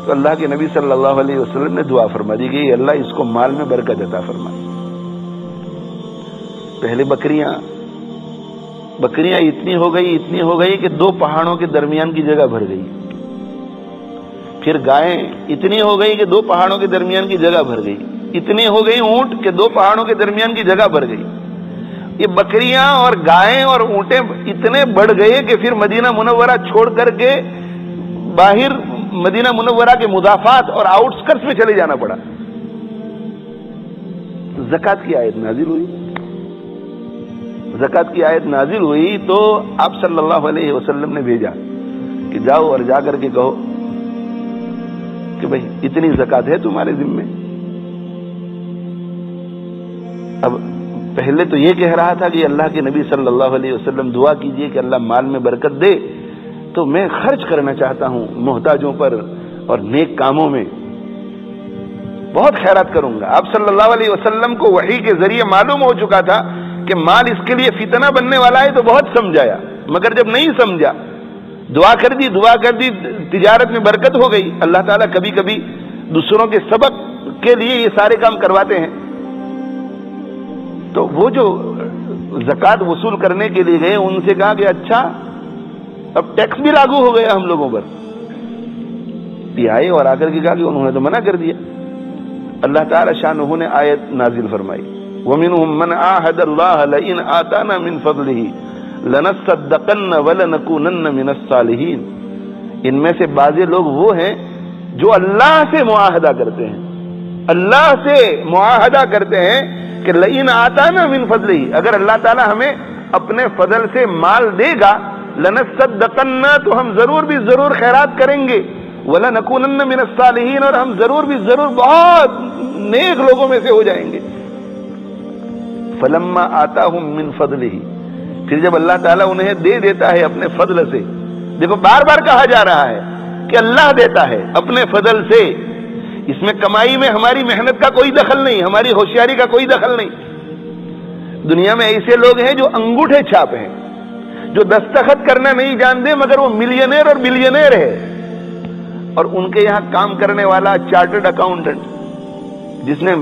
A: تو اللہ کے نبی صلی اللہ علیہ وسلم نے دعا فرما دی کہ اللہ اس کو مال میں برکت عطا فرما۔ پہلے بکریاں اتنی ہو گئی کہ 2 پہاڑوں کے درمیان کی جگہ بھر گئی، پھر گائیں اتنی ہو گئی کہ 2 پہاڑوں کے درمیان کی جگہ بھر گئی، اتنی ہو گئی اونٹ کہ 2 پہاڑوں کے درمیان کی جگہ بھر گئی۔ یہ بکریاں اور گائیں اور اونٹیں اتنے بڑھ گئے کہ پھر مدینہ منورہ چھوڑ کر کے باہر مدینہ منورہ کے مضافات اور آؤٹ اسکرٹس میں چلے جانا پڑا۔ زکوٰۃ کی آیت نازل ہوئی تو آپ صلی اللہ علیہ وسلم نے بھیجا کہ جاؤ اور جا کر کے کہو کہ بھئی اتنی زکوٰۃ ہے تمہارے ذمے۔ اب پہلے تو یہ کہہ رہا تھا کہ اللہ کے نبی صلی اللہ علیہ وسلم دعا کیجئے کہ اللہ مال میں برکت دے، تو میں خرچ کرنا چاہتا ہوں محتاجوں پر اور نیک کاموں میں، بہت خیرات کروں گا۔ آپ صلی اللہ علیہ وسلم کو وحی کے ذریعے معلوم ہو چکا تھا کہ مال اس کے لیے فتنہ بننے والا ہے، تو بہت سمجھایا، مگر جب نہیں سمجھا، دعا کر دی، تجارت میں برکت ہو گئی۔ اللہ تعالیٰ کبھی کبھی دوسروں کے سبق کے لیے یہ سارے کام کرواتے ہیں۔ تو وہ جو زکوٰۃ وصول کرنے کے لیے گئے ان سے کہا کہ اچھا اب ٹیکس بھی لاگو ہو گیا ہم لوگوں پر۔ یہ آئے اور آ کر کے کہا کہ انہوں نے تو منع کر دیا۔ اللہ تعالی شانہ نے آیت نازل فرمائی، وَمِنْهُمْ مَنْ عَاهَدَ اللَّهَ لَئِنْ آتَانَا مِنْ فَضْلِهِ لَنَصَّدَّقَنَّ وَلَنَكُونَنَّ مِنَ الصَّالِحِينَ۔ ان میں سے بعض لوگ وہ ہیں جو اللہ سے معاہدہ کرتے ہیں، اللہ سے معاہدہ کرتے ہیں کہ لئن آتانا من فضلہ، اگر اللہ تعالی ہمیں اپنے فضل سے مال دے گا، لنصدقن، تو ہم ضرور بھی ضرور خیرات کریں گے، ولنکونن من الصالحین، اور ہم ضرور بھی ضرور بہت نیک لوگوں میں سے ہو جائیں گے۔ فلما آتاہم من فضلہ، پھر جب اللہ تعالیٰ انہیں دے دیتا ہے اپنے فضل سے، دیکھو بار بار کہا جا رہا ہے کہ اللہ دیتا ہے اپنے فضل سے، اس میں کمائی میں ہماری محنت کا کوئی دخل نہیں، ہماری ہوشیاری کا کوئی دخل نہیں۔ دنیا میں ایسے لوگ ہیں جو انگوٹھے چھاپ ہیں، جو دستخط کرنا نہیں جانتے مگر وہ ملینئر اور بلینئر ہے، اور ان کے یہاں کام کرنے والا چارٹرڈ اکاؤنٹنٹ جس نے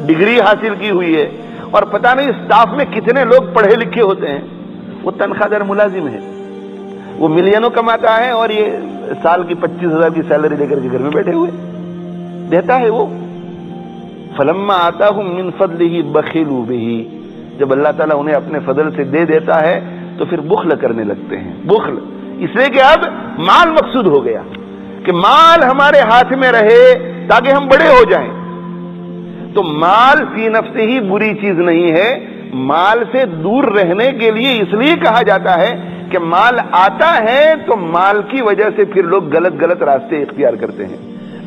A: ڈگری حاصل کی ہوئی ہے اور پتہ نہیں اسٹاف میں کتنے لوگ پڑھے لکھے ہوتے ہیں، وہ تنخواہ دار ملازم ہے، وہ ملینوں کماتا ہے اور یہ سال کی 25,000 کی سیلری لے کر کے گھر میں بیٹھے ہوئے دیتا ہے وہ۔ فلما آتاہم من فضلہ بخلوا بہ، جب اللہ تعالیٰ انہیں اپنے فضل سے دے دیتا ہے تو پھر بخل کرنے لگتے ہیں۔ بخل اس لیے کہ اب مال مقصود ہو گیا کہ مال ہمارے ہاتھ میں رہے تاکہ ہم بڑے ہو جائیں۔ تو مال فی نفسہ ہی بری چیز نہیں ہے، مال سے دور رہنے کے لیے اس لیے کہا جاتا ہے کہ مال آتا ہے تو مال کی وجہ سے پھر لوگ غلط غلط راستے اختیار کرتے ہیں۔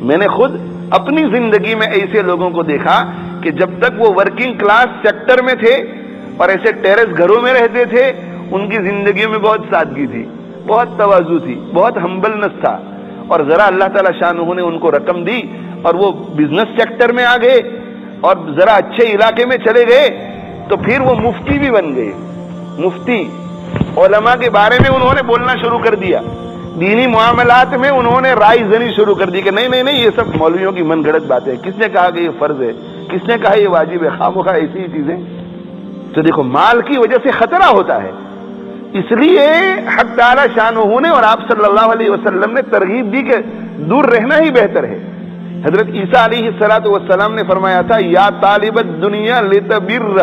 A: میں نے خود اپنی زندگی میں ایسے لوگوں کو دیکھا کہ جب تک وہ ورکنگ کلاس سیکٹر میں تھے اور ایسے ٹیرس گھروں میں رہتے تھے، ان کی زندگی میں بہت سادگی تھی، بہت تواضع تھی، بہت ہمبلنس تھا، اور ذرا اللہ تعالیٰ شانہ نے ان کو رقم دی اور وہ بزنس سیکٹر میں آ گئے اور ذرا اچھے علاقے میں چلے گئے تو پھر وہ مفتی بھی بن گئے۔ مفتی علماء کے بارے میں انہوں نے بولنا شروع کر دیا، دینی معاملات میں انہوں نے رائے زنی شروع کر دی کہ نہیں نہیں نہیں، یہ سب مولویوں کی من گھڑت باتیں، کس نے کہا کہ یہ فرض ہے، کس نے کہا یہ واجب ہے، خواہ مخواہ ایسی ہی چیزیں۔ تو دیکھو مال کی وجہ سے خطرہ ہوتا ہے، اس لیے حق تعالی شانہ نے اور آپ صلی اللہ علیہ وسلم نے ترغیب دی کہ دور رہنا ہی بہتر ہے۔ حضرت عیسیٰ علیہ السلام نے فرمایا تھا یا طالب الدنیا لتبر،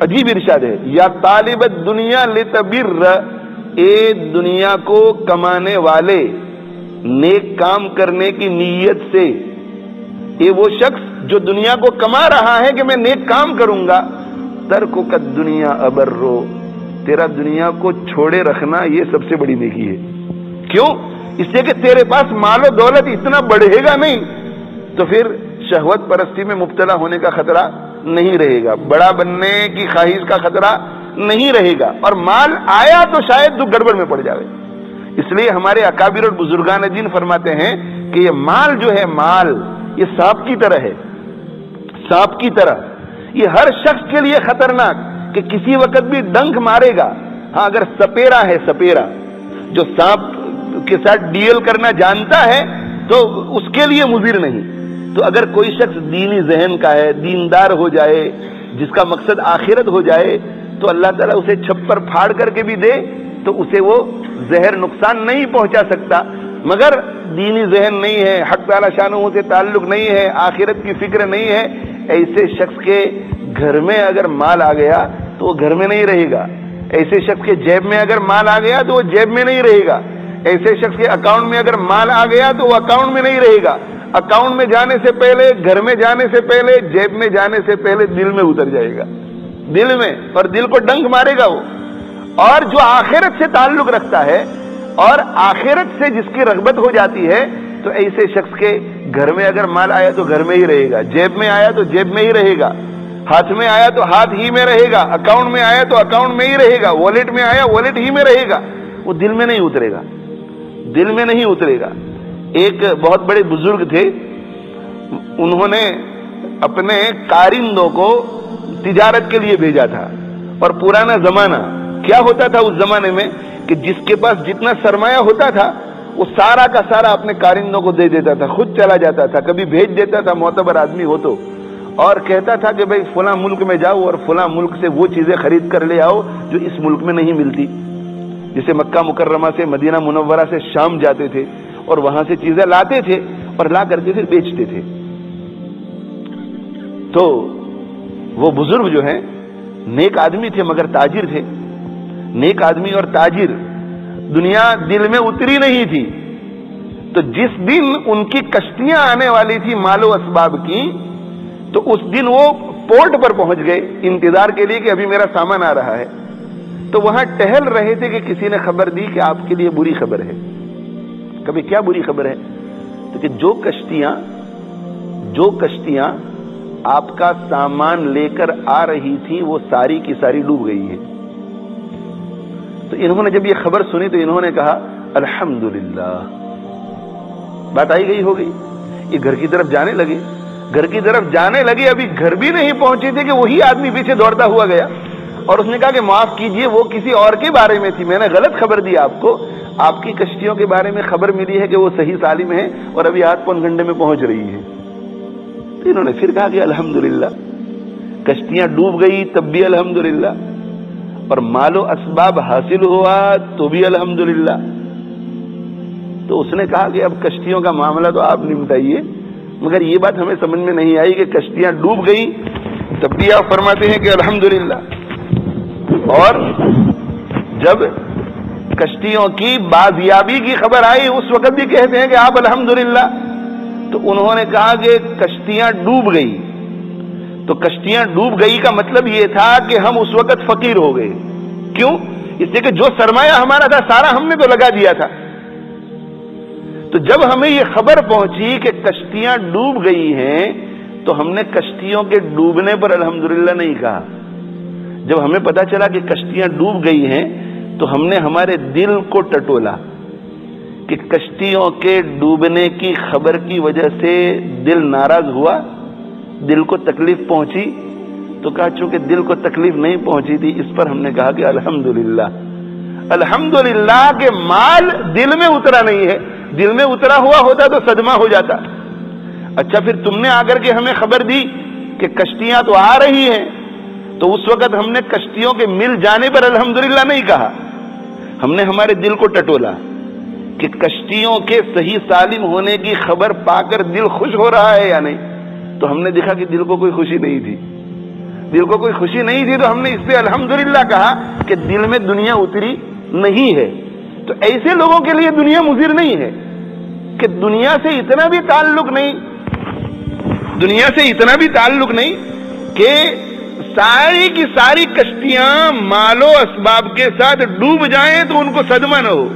A: عجیب ارشاد ہے، یا طالب الدنیا لتبر، اے دنیا کو کمانے والے نیک کام کرنے کی نیت سے، یہ وہ شخص جو دنیا کو کما رہا ہے کہ میں نیک کام کروں گا، ترکک الدنیا ابرو، تیرا دنیا کو چھوڑے رکھنا یہ سب سے بڑی نیکی ہے۔ کیوں؟ اس لیے کہ تیرے پاس مال و دولت اتنا بڑھے گا نہیں تو پھر شہوت پرستی میں مبتلا ہونے کا خطرہ نہیں رہے گا، بڑا بننے کی خواہش کا خطرہ نہیں رہے گا، اور مال آیا تو شاید تو گڑبڑ میں پڑ جاوے۔ اس لیے ہمارے اکابر اور بزرگان دین فرماتے ہیں کہ یہ مال جو ہے، مال یہ سانپ کی طرح ہے، سانپ کی طرح، یہ ہر شخص کے لیے خطرناک کہ کسی وقت بھی ڈنک مارے گا۔ ہاں اگر سپیرا ہے، سپیرا جو سانپ کے ساتھ ڈیل کرنا جانتا ہے تو اس کے لیے مضر نہیں، تو اگر کوئی شخص دینی ذہن کا ہے، دیندار ہو جائے، جس کا مقصد آخرت ہو جائے، تو اللہ تعالیٰ اسے چھپر پھاڑ کر کے بھی دے تو اسے وہ زہر نقصان نہیں پہنچا سکتا۔ مگر دینی ذہن نہیں ہے، حق تعالیٰ شانہ سے تعلق نہیں ہے، آخرت کی فکر نہیں ہے، ایسے شخص کے گھر میں اگر مال آ گیا تو وہ گھر میں نہیں رہے گا، ایسے شخص کے جیب میں اگر مال آ گیا تو وہ جیب میں نہیں رہے گا، ایسے شخص کے اکاؤنٹ میں اگر مال آ گیا تو وہ اکاؤنٹ میں نہیں رہے گا، اکاؤنٹ میں جانے سے پہلے، گھر میں جانے سے پہلے، جیب میں جانے سے پہلے دل میں اتر جائے گا، دل میں، اور دل کو ڈنک مارے گا وہ۔ اور جو آخرت سے تعلق رکھتا ہے اور آخرت سے جس کی رغبت ہو جاتی ہے، تو ایسے شخص کے گھر میں اگر مال آیا تو گھر میں ہی رہے گا، جیب میں آیا تو جیب میں ہی رہے گا، ہاتھ میں آیا تو ہاتھ ہی میں رہے گا، اکاؤنٹ میں آیا تو اکاؤنٹ میں ہی رہے گا، والیٹ میں آیا والیٹ ہی میں رہے گا، وہ دل میں نہیں اترے گا، دل میں نہیں اترے گا۔ ایک بہت بڑے بزرگ تھے، انہوں نے اپنے کارندوں کو تجارت کے لیے بھیجا تھا، اور پرانا زمانہ کیا ہوتا تھا اس زمانے میں کہ جس کے پاس جتنا سرمایہ ہوتا تھا وہ سارا کا سارا اپنے کارندوں کو دے دیتا تھا، خود چلا جاتا تھا، کبھی بھیج دیتا تھا معتبر آدمی ہو تو، اور کہتا تھا کہ بھائی فلاں ملک میں جاؤ اور فلاں ملک سے وہ چیزیں خرید کر لے آؤ جو اس ملک میں نہیں ملتی، جسے مکہ مکرمہ سے مدینہ منورہ سے شام جاتے تھے اور وہاں سے چیزیں لاتے تھے اور لا کر کے پھر بیچتے تھے۔ تو وہ بزرگ جو ہیں نیک آدمی تھے مگر تاجر تھے، نیک آدمی اور تاجر، دنیا دل میں اتری نہیں تھی، تو جس دن ان کی کشتیاں آنے والی تھی مال و اسباب کی، تو اس دن وہ پورٹ پر پہنچ گئے انتظار کے لیے کہ ابھی میرا سامان آ رہا ہے، تو وہاں ٹہل رہے تھے کہ کسی نے خبر دی کہ آپ کے لیے بری خبر ہے۔ کبھی کیا بری خبر ہے؟ تو کہ جو کشتیاں آپ کا سامان لے کر آ رہی تھی وہ ساری کی ساری ڈوب گئی ہے۔ تو انہوں نے جب یہ خبر سنی تو انہوں نے کہا الحمدللہ، بات آئی گئی ہو گئی۔ یہ گھر کی طرف جانے لگے، گھر کی طرف جانے لگے، ابھی گھر بھی نہیں پہنچے تھے کہ وہی آدمی پیچھے دوڑتا ہوا گیا اور اس نے کہا کہ معاف کیجئے، وہ کسی اور کے بارے میں تھی، میں نے غلط خبر دی آپ کو، آپ کی کشتیوں کے بارے میں خبر ملی ہے کہ وہ صحیح سالم ہے اور ابھی آدھ پون گھنٹے میں پہنچ رہی ہے۔ تو انہوں نے پھر کہا کہ الحمدللہ، کشتیاں ڈوب گئی تب بھی الحمدللہ، اور مال و اسباب حاصل ہوا تو بھی الحمدللہ۔ تو اس نے کہا کہ اب کشتیوں کا معاملہ تو آپ نمٹائیے، مگر یہ بات ہمیں سمجھ میں نہیں آئی کہ کشتیاں ڈوب گئی تب بھی آپ فرماتے ہیں کہ الحمدللہ، اور جب کشتیوں کی بازیابی کی خبر آئی اس وقت بھی کہتے ہیں کہ آپ الحمدللہ۔ تو انہوں نے کہا کہ کشتیاں ڈوب گئی، تو کشتیاں ڈوب گئی کا مطلب یہ تھا کہ ہم اس وقت فقیر ہو گئے۔ کیوں؟ اس لیے کہ جو سرمایہ ہمارا تھا سارا ہم نے تو لگا دیا تھا۔ تو جب ہمیں یہ خبر پہنچی کہ کشتیاں ڈوب گئی ہیں تو ہم نے کشتیوں کے ڈوبنے پر الحمدللہ نہیں کہا۔ جب ہمیں پتا چلا کہ کشتیاں ڈوب گئی ہیں تو ہم نے ہمارے دل کو ٹٹولا کہ کشتیوں کے ڈوبنے کی خبر کی وجہ سے دل ناراض ہوا، دل کو تکلیف پہنچی، تو کہا چونکہ دل کو تکلیف نہیں پہنچی تھی اس پر ہم نے کہا کہ الحمدللہ۔ الحمدللہ کہ مال دل میں اترا نہیں ہے، دل میں اترا ہوا ہوتا تو صدمہ ہو جاتا۔ اچھا پھر تم نے آ کر کے ہمیں خبر دی کہ کشتیاں تو آ رہی ہیں، تو اس وقت ہم نے کشتیوں کے مل جانے پر الحمدللہ نہیں کہا، ہم نے ہمارے دل کو ٹٹولا کہ کشتیوں کے صحیح سالم ہونے کی خبر پا کر دل خوش ہو رہا ہے یا نہیں۔ تو ہم نے دیکھا کہ دل کو کوئی خوشی نہیں تھی، دل کو کوئی خوشی نہیں تھی، تو ہم نے اس پہ الحمدللہ کہا کہ دل میں دنیا اتری نہیں ہے۔ تو ایسے لوگوں کے لیے دنیا مضر نہیں ہے کہ دنیا سے اتنا بھی تعلق نہیں، دنیا سے اتنا بھی تعلق نہیں کہ ساری کی ساری کشتیاں مال و اسباب کے ساتھ ڈوب جائیں تو ان کو صدمہ نہ ہو،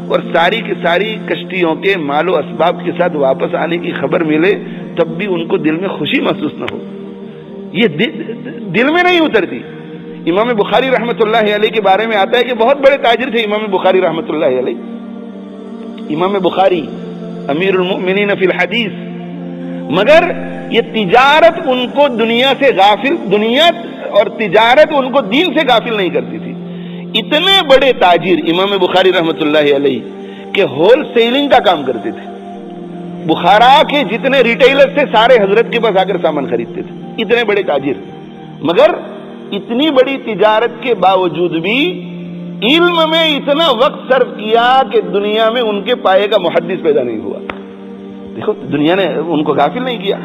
A: اور ساری کی ساری کشتیوں کے مال و اسباب کے ساتھ واپس آنے کی خبر ملے تب بھی ان کو دل میں خوشی محسوس نہ ہو۔ یہ دل میں نہیں اترتی۔ امام بخاری رحمۃ اللہ علیہ کے بارے میں آتا ہے کہ بہت بڑے تاجر تھے امام بخاری رحمۃ اللہ علیہ، امام بخاری امیر المؤمنین فی الحدیث، مگر یہ تجارت ان کو دنیا سے غافل، دنیا اور تجارت ان کو دین سے غافل نہیں کرتی تھی۔ اتنے بڑے تاجر امام بخاری رحمۃ اللہ علیہ کہ ہول سیلنگ کا کام کرتے تھے، بخارا کے جتنے ریٹیلر تھے سارے حضرت کے پاس آ کر سامان خریدتے تھے، اتنے بڑے تاجر، مگر اتنی بڑی تجارت کے باوجود بھی علم میں اتنا وقت صرف کیا کہ دنیا میں ان کے پائے کا محدث پیدا نہیں ہوا۔ دیکھو دنیا نے ان کو غافل نہیں کیا،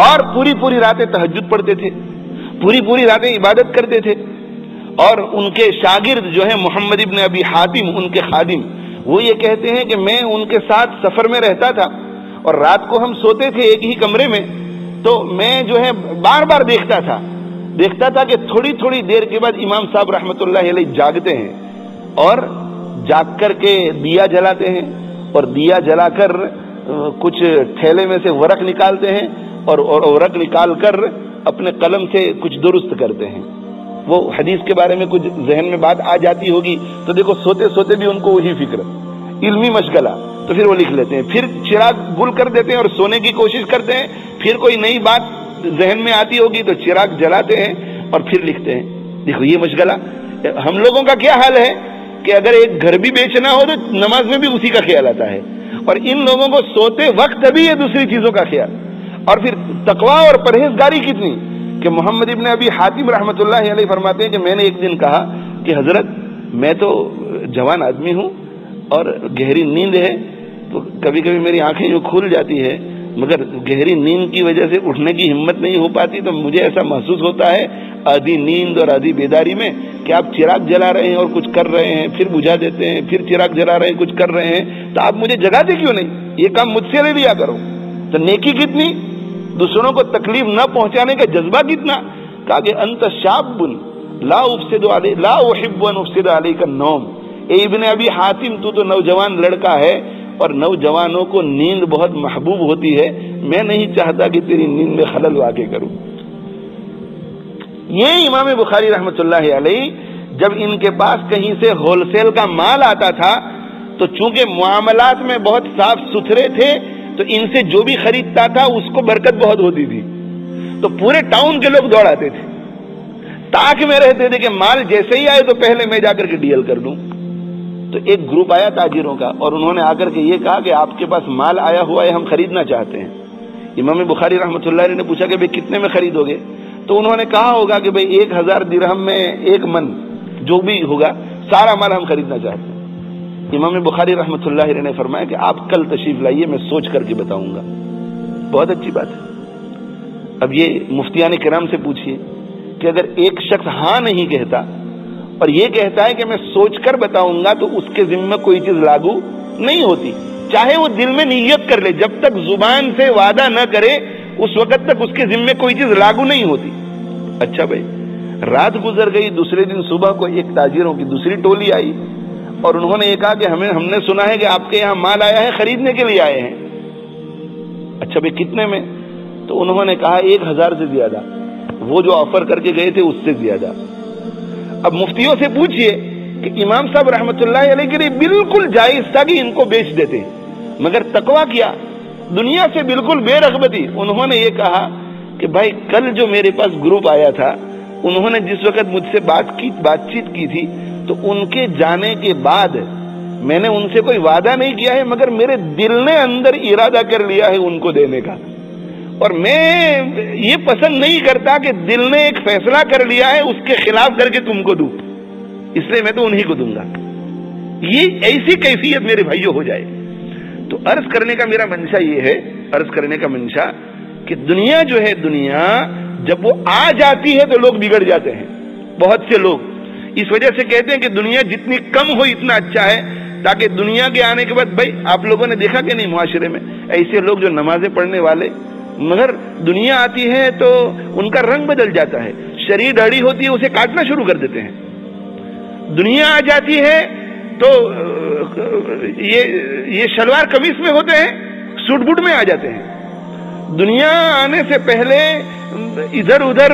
A: اور پوری پوری راتیں تہجد پڑھتے تھے، پوری پوری راتیں عبادت کرتے تھے، اور ان کے شاگرد جو ہیں محمد ابن ابی حاتم ان کے خادم، وہ یہ کہتے ہیں کہ میں ان کے ساتھ سفر میں رہتا تھا اور رات کو ہم سوتے تھے ایک ہی کمرے میں، تو میں جو ہے بار بار دیکھتا تھا کہ تھوڑی تھوڑی دیر کے بعد امام صاحب رحمۃ اللہ علیہ جاگتے ہیں اور جاگ کر کے دیا جلاتے ہیں، اور دیا جلا کر کچھ تھیلے میں سے ورق نکالتے ہیں اور ورق نکال کر اپنے قلم سے کچھ درست کرتے ہیں۔ وہ حدیث کے بارے میں کچھ ذہن میں بات آ جاتی ہوگی تو دیکھو سوتے سوتے بھی ان کو وہی فکر، علمی مشغلہ، تو پھر وہ لکھ لیتے ہیں، پھر چراغ گل کر دیتے ہیں اور سونے کی کوشش کرتے ہیں، پھر کوئی نئی بات ذہن میں آتی ہوگی تو چراغ جلاتے ہیں اور پھر لکھتے ہیں۔ دیکھو یہ مشغلہ ہم لوگوں کا کیا حال ہے کہ اگر ایک گھر بھی بیچنا ہو تو نماز میں بھی اسی کا خیال آتا ہے، اور ان لوگوں کو سوتے وقت بھی یہ دوسری چیزوں کا خیال، اور پھر تقویٰ اور پرہیزگاری کتنی کہ محمد ابن ابی حاتم رحمۃ اللہ علیہ فرماتے ہیں کہ میں نے ایک دن کہا کہ حضرت میں تو جوان آدمی ہوں اور گہری نیند ہے تو کبھی کبھی میری آنکھیں یوں کھل جاتی ہے، مگر گہری نیند کی وجہ سے اٹھنے کی ہمت نہیں ہو پاتی، تو مجھے ایسا محسوس ہوتا ہے آدھی نیند اور آدھی بیداری میں کہ آپ چراغ جلا رہے ہیں اور کچھ کر رہے ہیں، پھر بجھا دیتے ہیں، پھر چراغ جلا رہے ہیں کچھ کر رہے ہیں، تو آپ مجھے جگاتے کیوں نہیں؟ یہ کام مجھ سے لے لیا کرو۔ تو نیکی کتنی، دوسروں کو تکلیف نہ پہنچانے کا جذبہ کتنا، کہا کہ انت شاب لا افسد علیہ لا احب ان افسد علیک النوم، اے ابن ابی حاتم تو نوجوان لڑکا ہے اور نوجوانوں کو نیند بہت محبوب ہوتی ہے، میں نہیں چاہتا کہ تیری نیند میں خلل واقع کروں. یہ امام بخاری رحمۃ اللہ علیہ جب ان کے پاس کہیں سے ہول سیل کا مال آتا تھا تو چونکہ معاملات میں بہت صاف ستھرے تھے تو ان سے جو بھی خریدتا تھا اس کو برکت بہت ہوتی تھی، تو پورے ٹاؤن کے لوگ دوڑ آتے تھے، تاک میں رہتے تھے کہ مال جیسے ہی آئے تو پہلے میں جا کر کے ڈیل کر لوں. تو ایک گروپ آیا تاجروں کا اور انہوں نے آ کر کے یہ کہا کہ آپ کے پاس مال آیا ہوا ہے، ہم خریدنا چاہتے ہیں. امام بخاری رحمۃ اللہ علیہ نے پوچھا کہ بھئی کتنے میں خریدو گے؟ تو انہوں نے کہا ہوگا کہ بھئی 1000 درہم میں 1 من جو بھی ہوگا سارا مال ہم خریدنا چاہتے ہیں. امام بخاری رحمۃ اللہ علیہ نے فرمایا کہ آپ کل تشریف لائیے، میں سوچ کر کے بتاؤں گا. بہت اچھی بات ہے. اب یہ مفتیان کرام سے پوچھئے کہ اگر ایک شخص ہاں نہیں کہتا اور یہ کہتا ہے کہ میں سوچ کر بتاؤں گا تو اس کے ذمہ میں کوئی چیز لاگو نہیں ہوتی، چاہے وہ دل میں نیت کر لے، جب تک زبان سے وعدہ نہ کرے اس وقت تک اس کے ذمہ کوئی چیز لاگو نہیں ہوتی. اچھا بھائی، رات گزر گئی، دوسرے دن صبح کو ایک تاجروں کی دوسری ٹولی آئی اور انہوں نے یہ کہا کہ ہم نے سنا ہے کہ آپ کے یہاں مال آیا ہے، خریدنے کے لیے آئے ہیں. اچھا بھائی کتنے میں؟ تو انہوں نے کہا 1000 سے زیادہ، وہ جو آفر کر کے گئے تھے اس سے زیادہ. اب مفتیوں سے پوچھئے کہ امام صاحب رحمۃ اللہ علیہ کے لیے بالکل جائز تھا کہ ان کو بیچ دیتے، مگر تقویٰ کیا، دنیا سے بالکل بے رغبتی. انہوں نے یہ کہا کہ بھائی کل جو میرے پاس گروپ آیا تھا انہوں نے جس وقت مجھ سے بات چیت کی تھی تو ان کے جانے کے بعد میں نے ان سے کوئی وعدہ نہیں کیا ہے، مگر میرے دل نے اندر ارادہ کر لیا ہے ان کو دینے کا، اور میں یہ پسند نہیں کرتا کہ دل نے ایک فیصلہ کر لیا ہے اس کے خلاف کر کے تم کو دوں، اس لیے میں تو انہی کو دوں گا. یہ ایسی کیفیت میرے بھائیوں ہو جائے. تو عرض کرنے کا میرا منشا یہ ہے، عرض کرنے کا منشا کہ دنیا جو ہے، دنیا جب وہ آ جاتی ہے تو لوگ بگڑ جاتے ہیں. بہت سے لوگ اس وجہ سے کہتے ہیں کہ دنیا جتنی کم ہو اتنا اچھا ہے، تاکہ دنیا کے آنے کے بعد، بھائی آپ لوگوں نے دیکھا کہ نہیں معاشرے میں ایسے لوگ جو نمازیں پڑھنے والے، مگر دنیا آتی ہے تو ان کا رنگ بدل جاتا ہے، شریر داڑھی ہوتی ہے اسے کاٹنا شروع کر دیتے ہیں. دنیا آ جاتی ہے تو یہ شلوار قمیص میں ہوتے ہیں، سوٹ بوٹ میں آ جاتے ہیں. دنیا آنے سے پہلے ادھر ادھر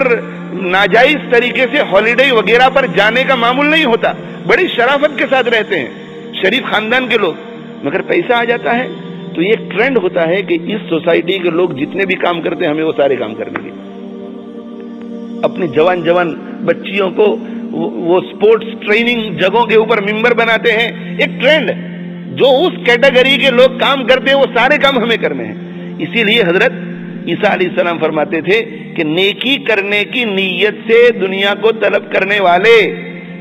A: ناجائز طریقے سے ہالیڈے وغیرہ پر جانے کا معمول نہیں ہوتا، بڑی شرافت کے ساتھ رہتے ہیں شریف خاندان کے لوگ. مگر پیسہ آ جاتا ہے تو یہ ٹرینڈ ہوتا ہے کہ اس سوسائٹی کے لوگ جتنے بھی کام کرتے ہیں ہمیں وہ سارے کام کرنے کے. اپنی جوان بچیوں کو وہ سپورٹس ٹریننگ جگہوں کے اوپر ممبر بناتے ہیں. ایک ٹرینڈ، جو اس کیٹیگری کے لوگ کام کرتے ہیں وہ سارے کام ہمیں کرنے ہیں. اسی لیے حضرت عیسیٰ علیہ السلام فرماتے تھے کہ نیکی کرنے کی نیت سے دنیا کو طلب کرنے والے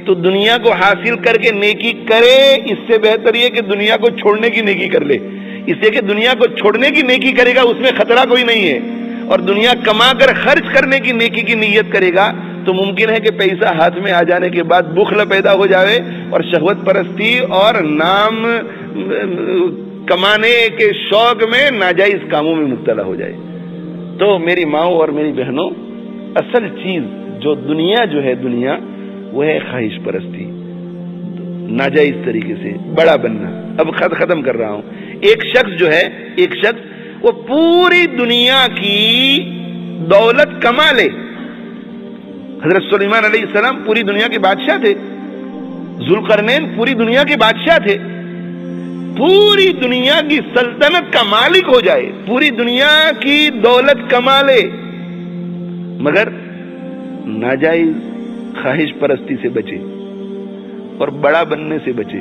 A: تو دنیا کو حاصل کر کے نیکی کرے، اس سے بہتر یہ کہ دنیا کو چھوڑنے کی نیکی کر لے. اس لیے کہ دنیا کو چھوڑنے کی نیکی کرے گا اس میں خطرہ کوئی نہیں ہے، اور دنیا کما کر خرچ کرنے کی نیکی کی نیت کرے گا تو ممکن ہے کہ پیسہ ہاتھ میں آ جانے کے بعد بخل پیدا ہو جاوے اور شہوت پرستی اور نام کمانے کے شوق میں ناجائز کاموں میں مبتلا ہو جائے. تو میری ماؤں اور میری بہنوں، اصل چیز جو دنیا جو ہے، دنیا وہ ہے خواہش پرستی، ناجائز طریقے سے بڑا بننا. اب ختم کر رہا ہوں. ایک شخص جو ہے، ایک شخص وہ پوری دنیا کی دولت کما لے. حضرت سلیمان علیہ السلام پوری دنیا کے بادشاہ تھے، ذوالقرنین پوری دنیا کے بادشاہ تھے، پوری دنیا کی سلطنت کا مالک ہو جائے، پوری دنیا کی دولت کما لے، مگر ناجائز خواہش پرستی سے بچے اور بڑا بننے سے بچے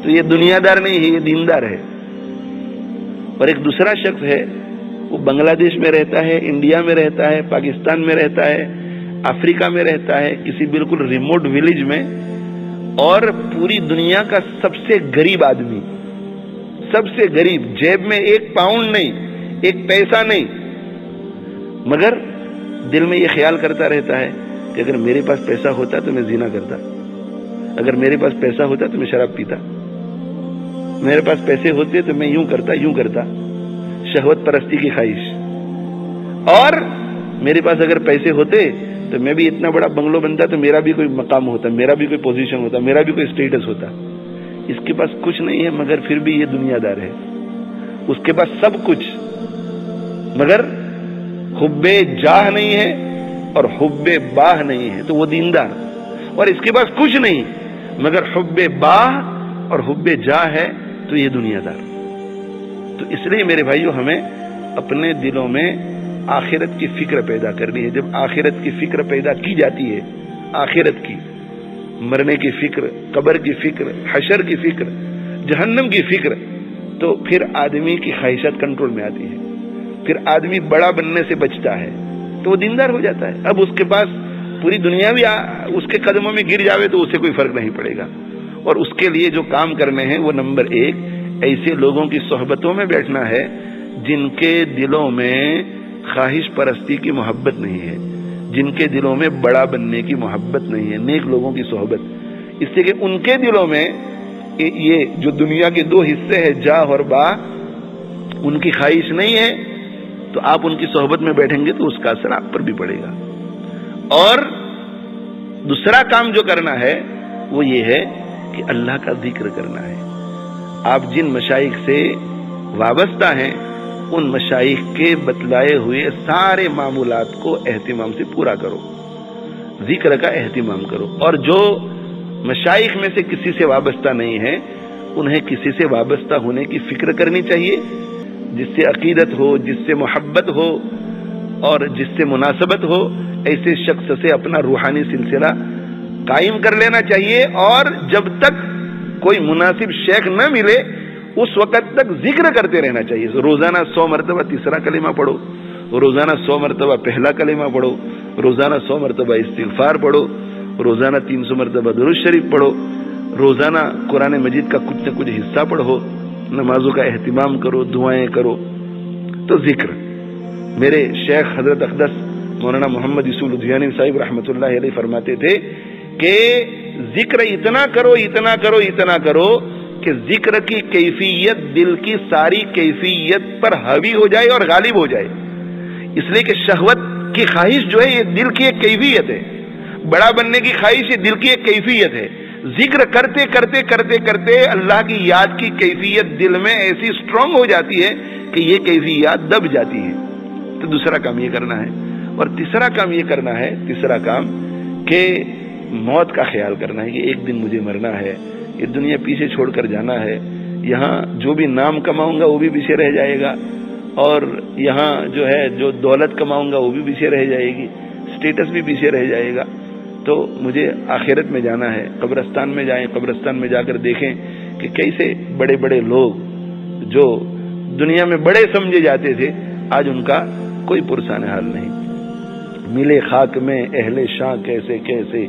A: تو یہ دنیا دار نہیں ہے، یہ دیندار ہے. اور ایک دوسرا شخص ہے، وہ بنگلہ دیش میں رہتا ہے، انڈیا میں رہتا ہے، پاکستان میں رہتا ہے، افریقہ میں رہتا ہے، کسی بالکل ریموٹ ولیج میں، اور پوری دنیا کا سب سے غریب آدمی، سب سے غریب، جیب میں 1 پاؤنڈ نہیں، 1 پیسہ نہیں، مگر دل میں یہ خیال کرتا رہتا ہے کہ اگر میرے پاس پیسہ ہوتا تو میں زنا کرتا، اگر میرے پاس پیسہ ہوتا تو میں شراب پیتا، میرے پاس پیسے ہوتے تو میں یوں کرتا. شہوت پرستی کی خواہش. اور میرے پاس اگر پیسے ہوتے تو میں بھی اتنا بڑا بنگلو بنتا تو میرا بھی کوئی مقام ہوتا، میرا بھی کوئی پوزیشن ہوتا، میرا بھی کوئی اسٹیٹس ہوتا. اس کے پاس کچھ نہیں ہے مگر پھر بھی یہ دنیا دار ہے. اس کے پاس سب کچھ مگر حب جاہ نہیں ہے اور حب باہ نہیں ہے تو وہ دیندار، اور اس کے پاس کچھ نہیں مگر حب باہ اور حب جاہ ہے تو یہ دنیا دار۔ تو اس لیے میرے بھائیو ہمیں اپنے دلوں میں آخرت کی فکر پیدا کرنی ہے۔ جب آخرت کی فکر پیدا کی جاتی ہے، آخرت کی، مرنے کی فکر، قبر کی فکر، حشر کی فکر، جہنم کی فکر، تو پھر آدمی کی خواہشات کنٹرول میں آتی ہے، پھر آدمی بڑا بننے سے بچتا ہے تو وہ دیندار ہو جاتا ہے۔ اب اس کے پاس پوری دنیا بھی اس کے قدموں میں گر جاوے تو اسے کوئی فرق نہیں پڑے گا۔ اور اس کے لیے جو کام کرنے ہیں وہ نمبر 1 ایسے لوگوں کی صحبتوں میں بیٹھنا ہے جن کے دلوں میں خواہش پرستی کی محبت نہیں ہے، جن کے دلوں میں بڑا بننے کی محبت نہیں ہے، نیک لوگوں کی صحبت، اس سے کہ ان کے دلوں میں یہ جو دنیا کے 2 حصے ہیں جاہ اور باہ، ان کی خواہش نہیں ہے تو آپ ان کی صحبت میں بیٹھیں گے تو اس کا اثر آپ پر بھی پڑے گا۔ اور دوسرا کام جو کرنا ہے وہ یہ ہے کہ اللہ کا ذکر کرنا ہے۔ آپ جن مشائخ سے وابستہ ہیں ان مشائخ کے بتلائے ہوئے سارے معمولات کو اہتمام سے پورا کرو، ذکر کا اہتمام کرو۔ اور جو مشائخ میں سے کسی سے وابستہ نہیں ہے انہیں کسی سے وابستہ ہونے کی فکر کرنی چاہیے، جس سے عقیدت ہو، جس سے محبت ہو اور جس سے مناسبت ہو، ایسے شخص سے اپنا روحانی سلسلہ قائم کر لینا چاہیے۔ اور جب تک کوئی مناسب شیخ نہ ملے اس وقت تک ذکر کرتے رہنا چاہیے۔ روزانہ 100 مرتبہ تیسرا کلمہ پڑھو، روزانہ 100 مرتبہ پہلا کلمہ پڑھو، روزانہ 100 مرتبہ استغفار پڑھو، روزانہ 300 مرتبہ درود شریف پڑھو، روزانہ قرآن مجید کا کچھ نہ کچھ حصہ پڑھو، نمازوں کا اہتمام کرو، دعائیں کرو۔ تو ذکر، میرے شیخ حضرت اقدس مولانا محمد یوسف لدھیانی صاحب رحمۃ اللہ علیہ فرماتے تھے کہ ذکر اتنا کرو اتنا کرو اتنا کرو کہ ذکر کی کیفیت دل کی ساری کیفیت پر حاوی ہو جائے اور غالب ہو جائے۔ اس لیے کہ شہوت کی خواہش جو ہے یہ دل کی ایک کیفیت ہے، بڑا بننے کی خواہش یہ دل کی ایک کیفیت ہے۔ ذکر کرتے کرتے کرتے کرتے اللہ کی یاد کی کیفیت دل میں ایسی اسٹرانگ ہو جاتی ہے کہ یہ کیفیت دب جاتی ہے۔ تو دوسرا کام یہ کرنا ہے۔ اور تیسرا کام یہ کرنا ہے، تیسرا کام کہ موت کا خیال کرنا ہے کہ ایک دن مجھے مرنا ہے، یہ دنیا پیچھے چھوڑ کر جانا ہے، یہاں جو بھی نام کماؤں گا وہ بھی پیچھے رہ جائے گا، اور یہاں جو ہے جو دولت کماؤں گا وہ بھی پیچھے رہ جائے گی، اسٹیٹس بھی پیچھے رہ جائے گا۔ تو مجھے آخرت میں جانا ہے، قبرستان میں جائیں، قبرستان میں جا کر دیکھیں کہ کیسے بڑے بڑے لوگ جو دنیا میں بڑے سمجھے جاتے تھے آج ان کا کوئی پرسان حال نہیں۔ ملے خاک میں اہل شاہ کیسے کیسے،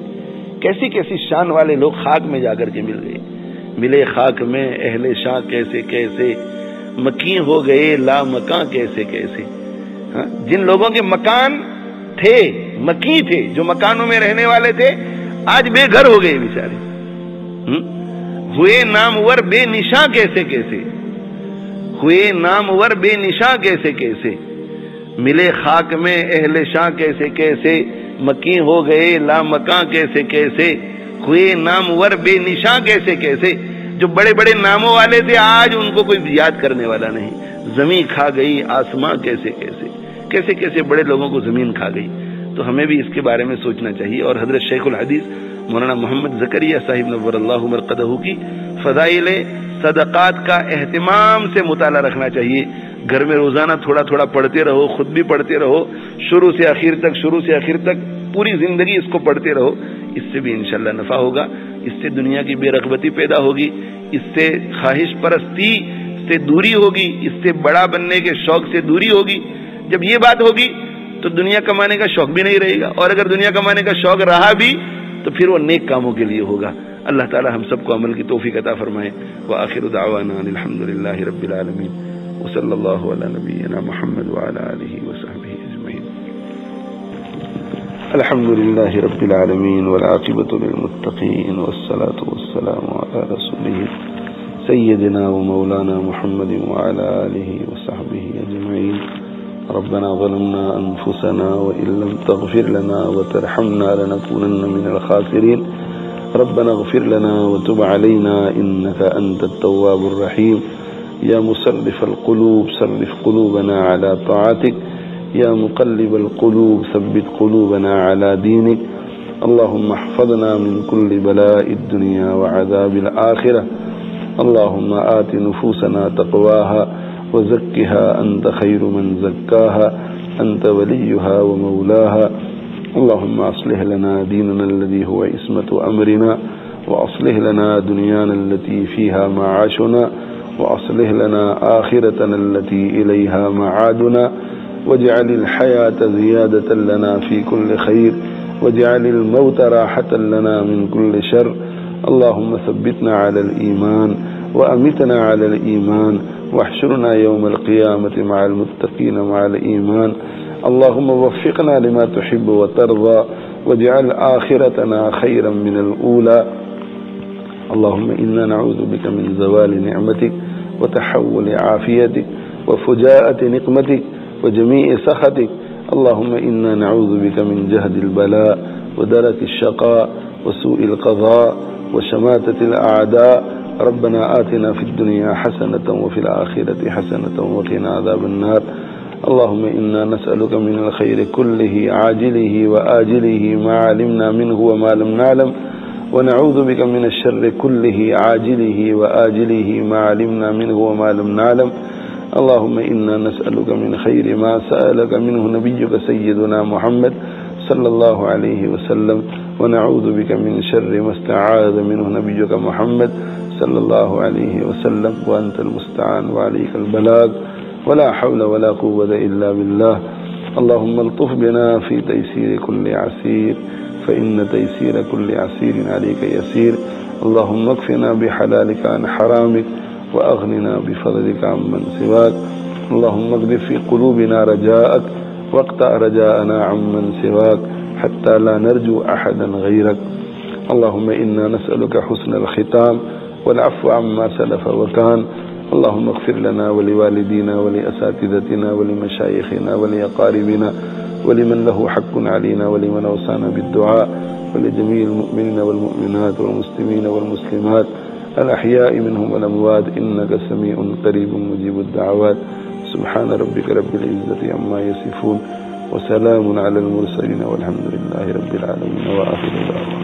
A: کیسی کیسی شان والے لوگ خاک میں جا کر کے مل گئے۔ ملے خاک میں اہل شاہ کیسے کیسے، مکین ہو گئے لا مکان کیسے کیسے۔ جن لوگوں کے مکان تھے، مکی تھے، جو مکانوں میں رہنے والے تھے، آج بے گھر ہو گئے بیچارے، ہوئے نامور بے نشاں کیسے کیسے، ہوئے نامور بے نشاں کیسے کیسے۔ ملے خاک میں اہل شاہ کیسے کیسے، مکی ہو گئے لا مکان کیسے کیسے، ہوئے نامور بے نشاں کیسے کیسے۔ جو بڑے بڑے ناموں والے تھے آج ان کو کوئی یاد کرنے والا نہیں۔ زمین کھا گئی آسمان کیسے کیسے، کیسے کیسے بڑے لوگوں کو زمین کھا گئی۔ تو ہمیں بھی اس کے بارے میں سوچنا چاہیے۔ اور حضرت شیخ الحدیث مولانا محمد زکریا صاحب نور اللہ مرقدہ کی فضائل صدقات کا اہتمام سے مطالعہ رکھنا چاہیے۔ گھر میں روزانہ تھوڑا تھوڑا پڑھتے رہو، خود بھی پڑھتے رہو، شروع سے آخر تک پوری زندگی اس کو پڑھتے رہو۔ اس سے بھی انشاءاللہ نفع ہوگا، اس سے دنیا کی بے رغبتی پیدا ہوگی، اس سے خواہش پرستی سے دوری ہوگی، اس سے بڑا بننے کے شوق سے دوری ہوگی۔ جب یہ بات ہوگی تو دنیا کمانے کا شوق بھی نہیں رہے گا، اور اگر دنیا کمانے کا شوق رہا بھی تو پھر وہ نیک کاموں کے لیے ہوگا۔ اللہ تعالی ہم سب کو عمل کی توفیق عطا فرمائے۔ وآخر دعوانا الحمدللہ رب العالمین، وصلی اللہ علی نبینا محمد وعلی آلہ وصحبہ اجمعین۔ الحمد للہ رب العالمین والعاقبۃ للمتقین والصلاة والسلام علی رسولہ سیدنا ومولانا محمد وعلی آلہ وصحبہ اجمعین۔ ربنا ظلمنا انفسنا وان لم تغفر لنا وترحمنا لنكونن من الخاسرین۔ ربنا اغفر لنا وتب علينا انك انت التواب الرحیم۔ يا مصرف القلوب صرف قلوبنا على طاعتك يا مقلب القلوب ثبت قلوبنا على دينك اللهم احفظنا من كل بلاء الدنيا وعذاب الآخرة اللهم آت نفوسنا تقواها وزكها أنت خير من زكاها أنت وليها ومولاها اللهم أصلح لنا ديننا الذي هو عصمة أمرنا وأصلح لنا دنيانا التي فيها معاشنا وأصلح لنا آخرتنا التي إليها معادنا واجعل الحياة زيادة لنا في كل خير واجعل الموت راحة لنا من كل شر اللهم ثبتنا على الإيمان وأمتنا على الإيمان واحشرنا يوم القيامة مع المتقين مع الإيمان اللهم وفقنا لما تحب وترضى واجعل آخرتنا خيرا من الأولى اللهم إنا نعوذ بك من زوال نعمتك وتحول عافيتك وفجاءة نقمتك وجميع سخطك اللهم إنا نعوذ بك من جهد البلاء ودرك الشقاء وسوء القضاء وشماتة الأعداء ربنا آتنا في الدنيا حسنة وفي الآخرة حسنة وقنا عذاب النار اللهم إنا نسألك من الخير كله عاجله وآجله ما علمنا منه وما لم نعلم ونعوذ بك من الشر كله عاجله وآجله ما علمنا منه وما لم نعلم اللهم إنا نسألك من خير ما سألك منه نبيك سيدنا محمد صلى الله عليه وسلم ونعوذ بك من شر ما استعاذ منه نبيك محمد صلى الله عليه وسلم وأنت المستعان وعليك البلاغ ولا حول ولا قوة إلا بالله اللهم الطف بنا في تيسير كل عسير فإن تيسير كل عسير عليك يسير اللهم اكفنا بحلالك عن حرامك وأغننا بفضلك عمن سواك اللهم اقذف في قلوبنا رجاءك واقطع رجاءنا عمن سواك حتى لا نرجو أحدا غيرك اللهم إنا نسألك حسن الختام والعفو عما سلف وكان اللهم اغفر لنا ولوالدينا ولأساتذتنا ولمشايخنا ولأقاربنا ولمن له حق علينا ولمن أوصانا بالدعاء ولجميع المؤمنين والمؤمنات والمسلمين والمسلمات الأحياء منهم والأموات إنك سميع قريب مجيب الدعوات سبحان ربك رب العزة عما يصفون وسلام على المرسلين والحمد لله رب العالمين وآخر دعوانا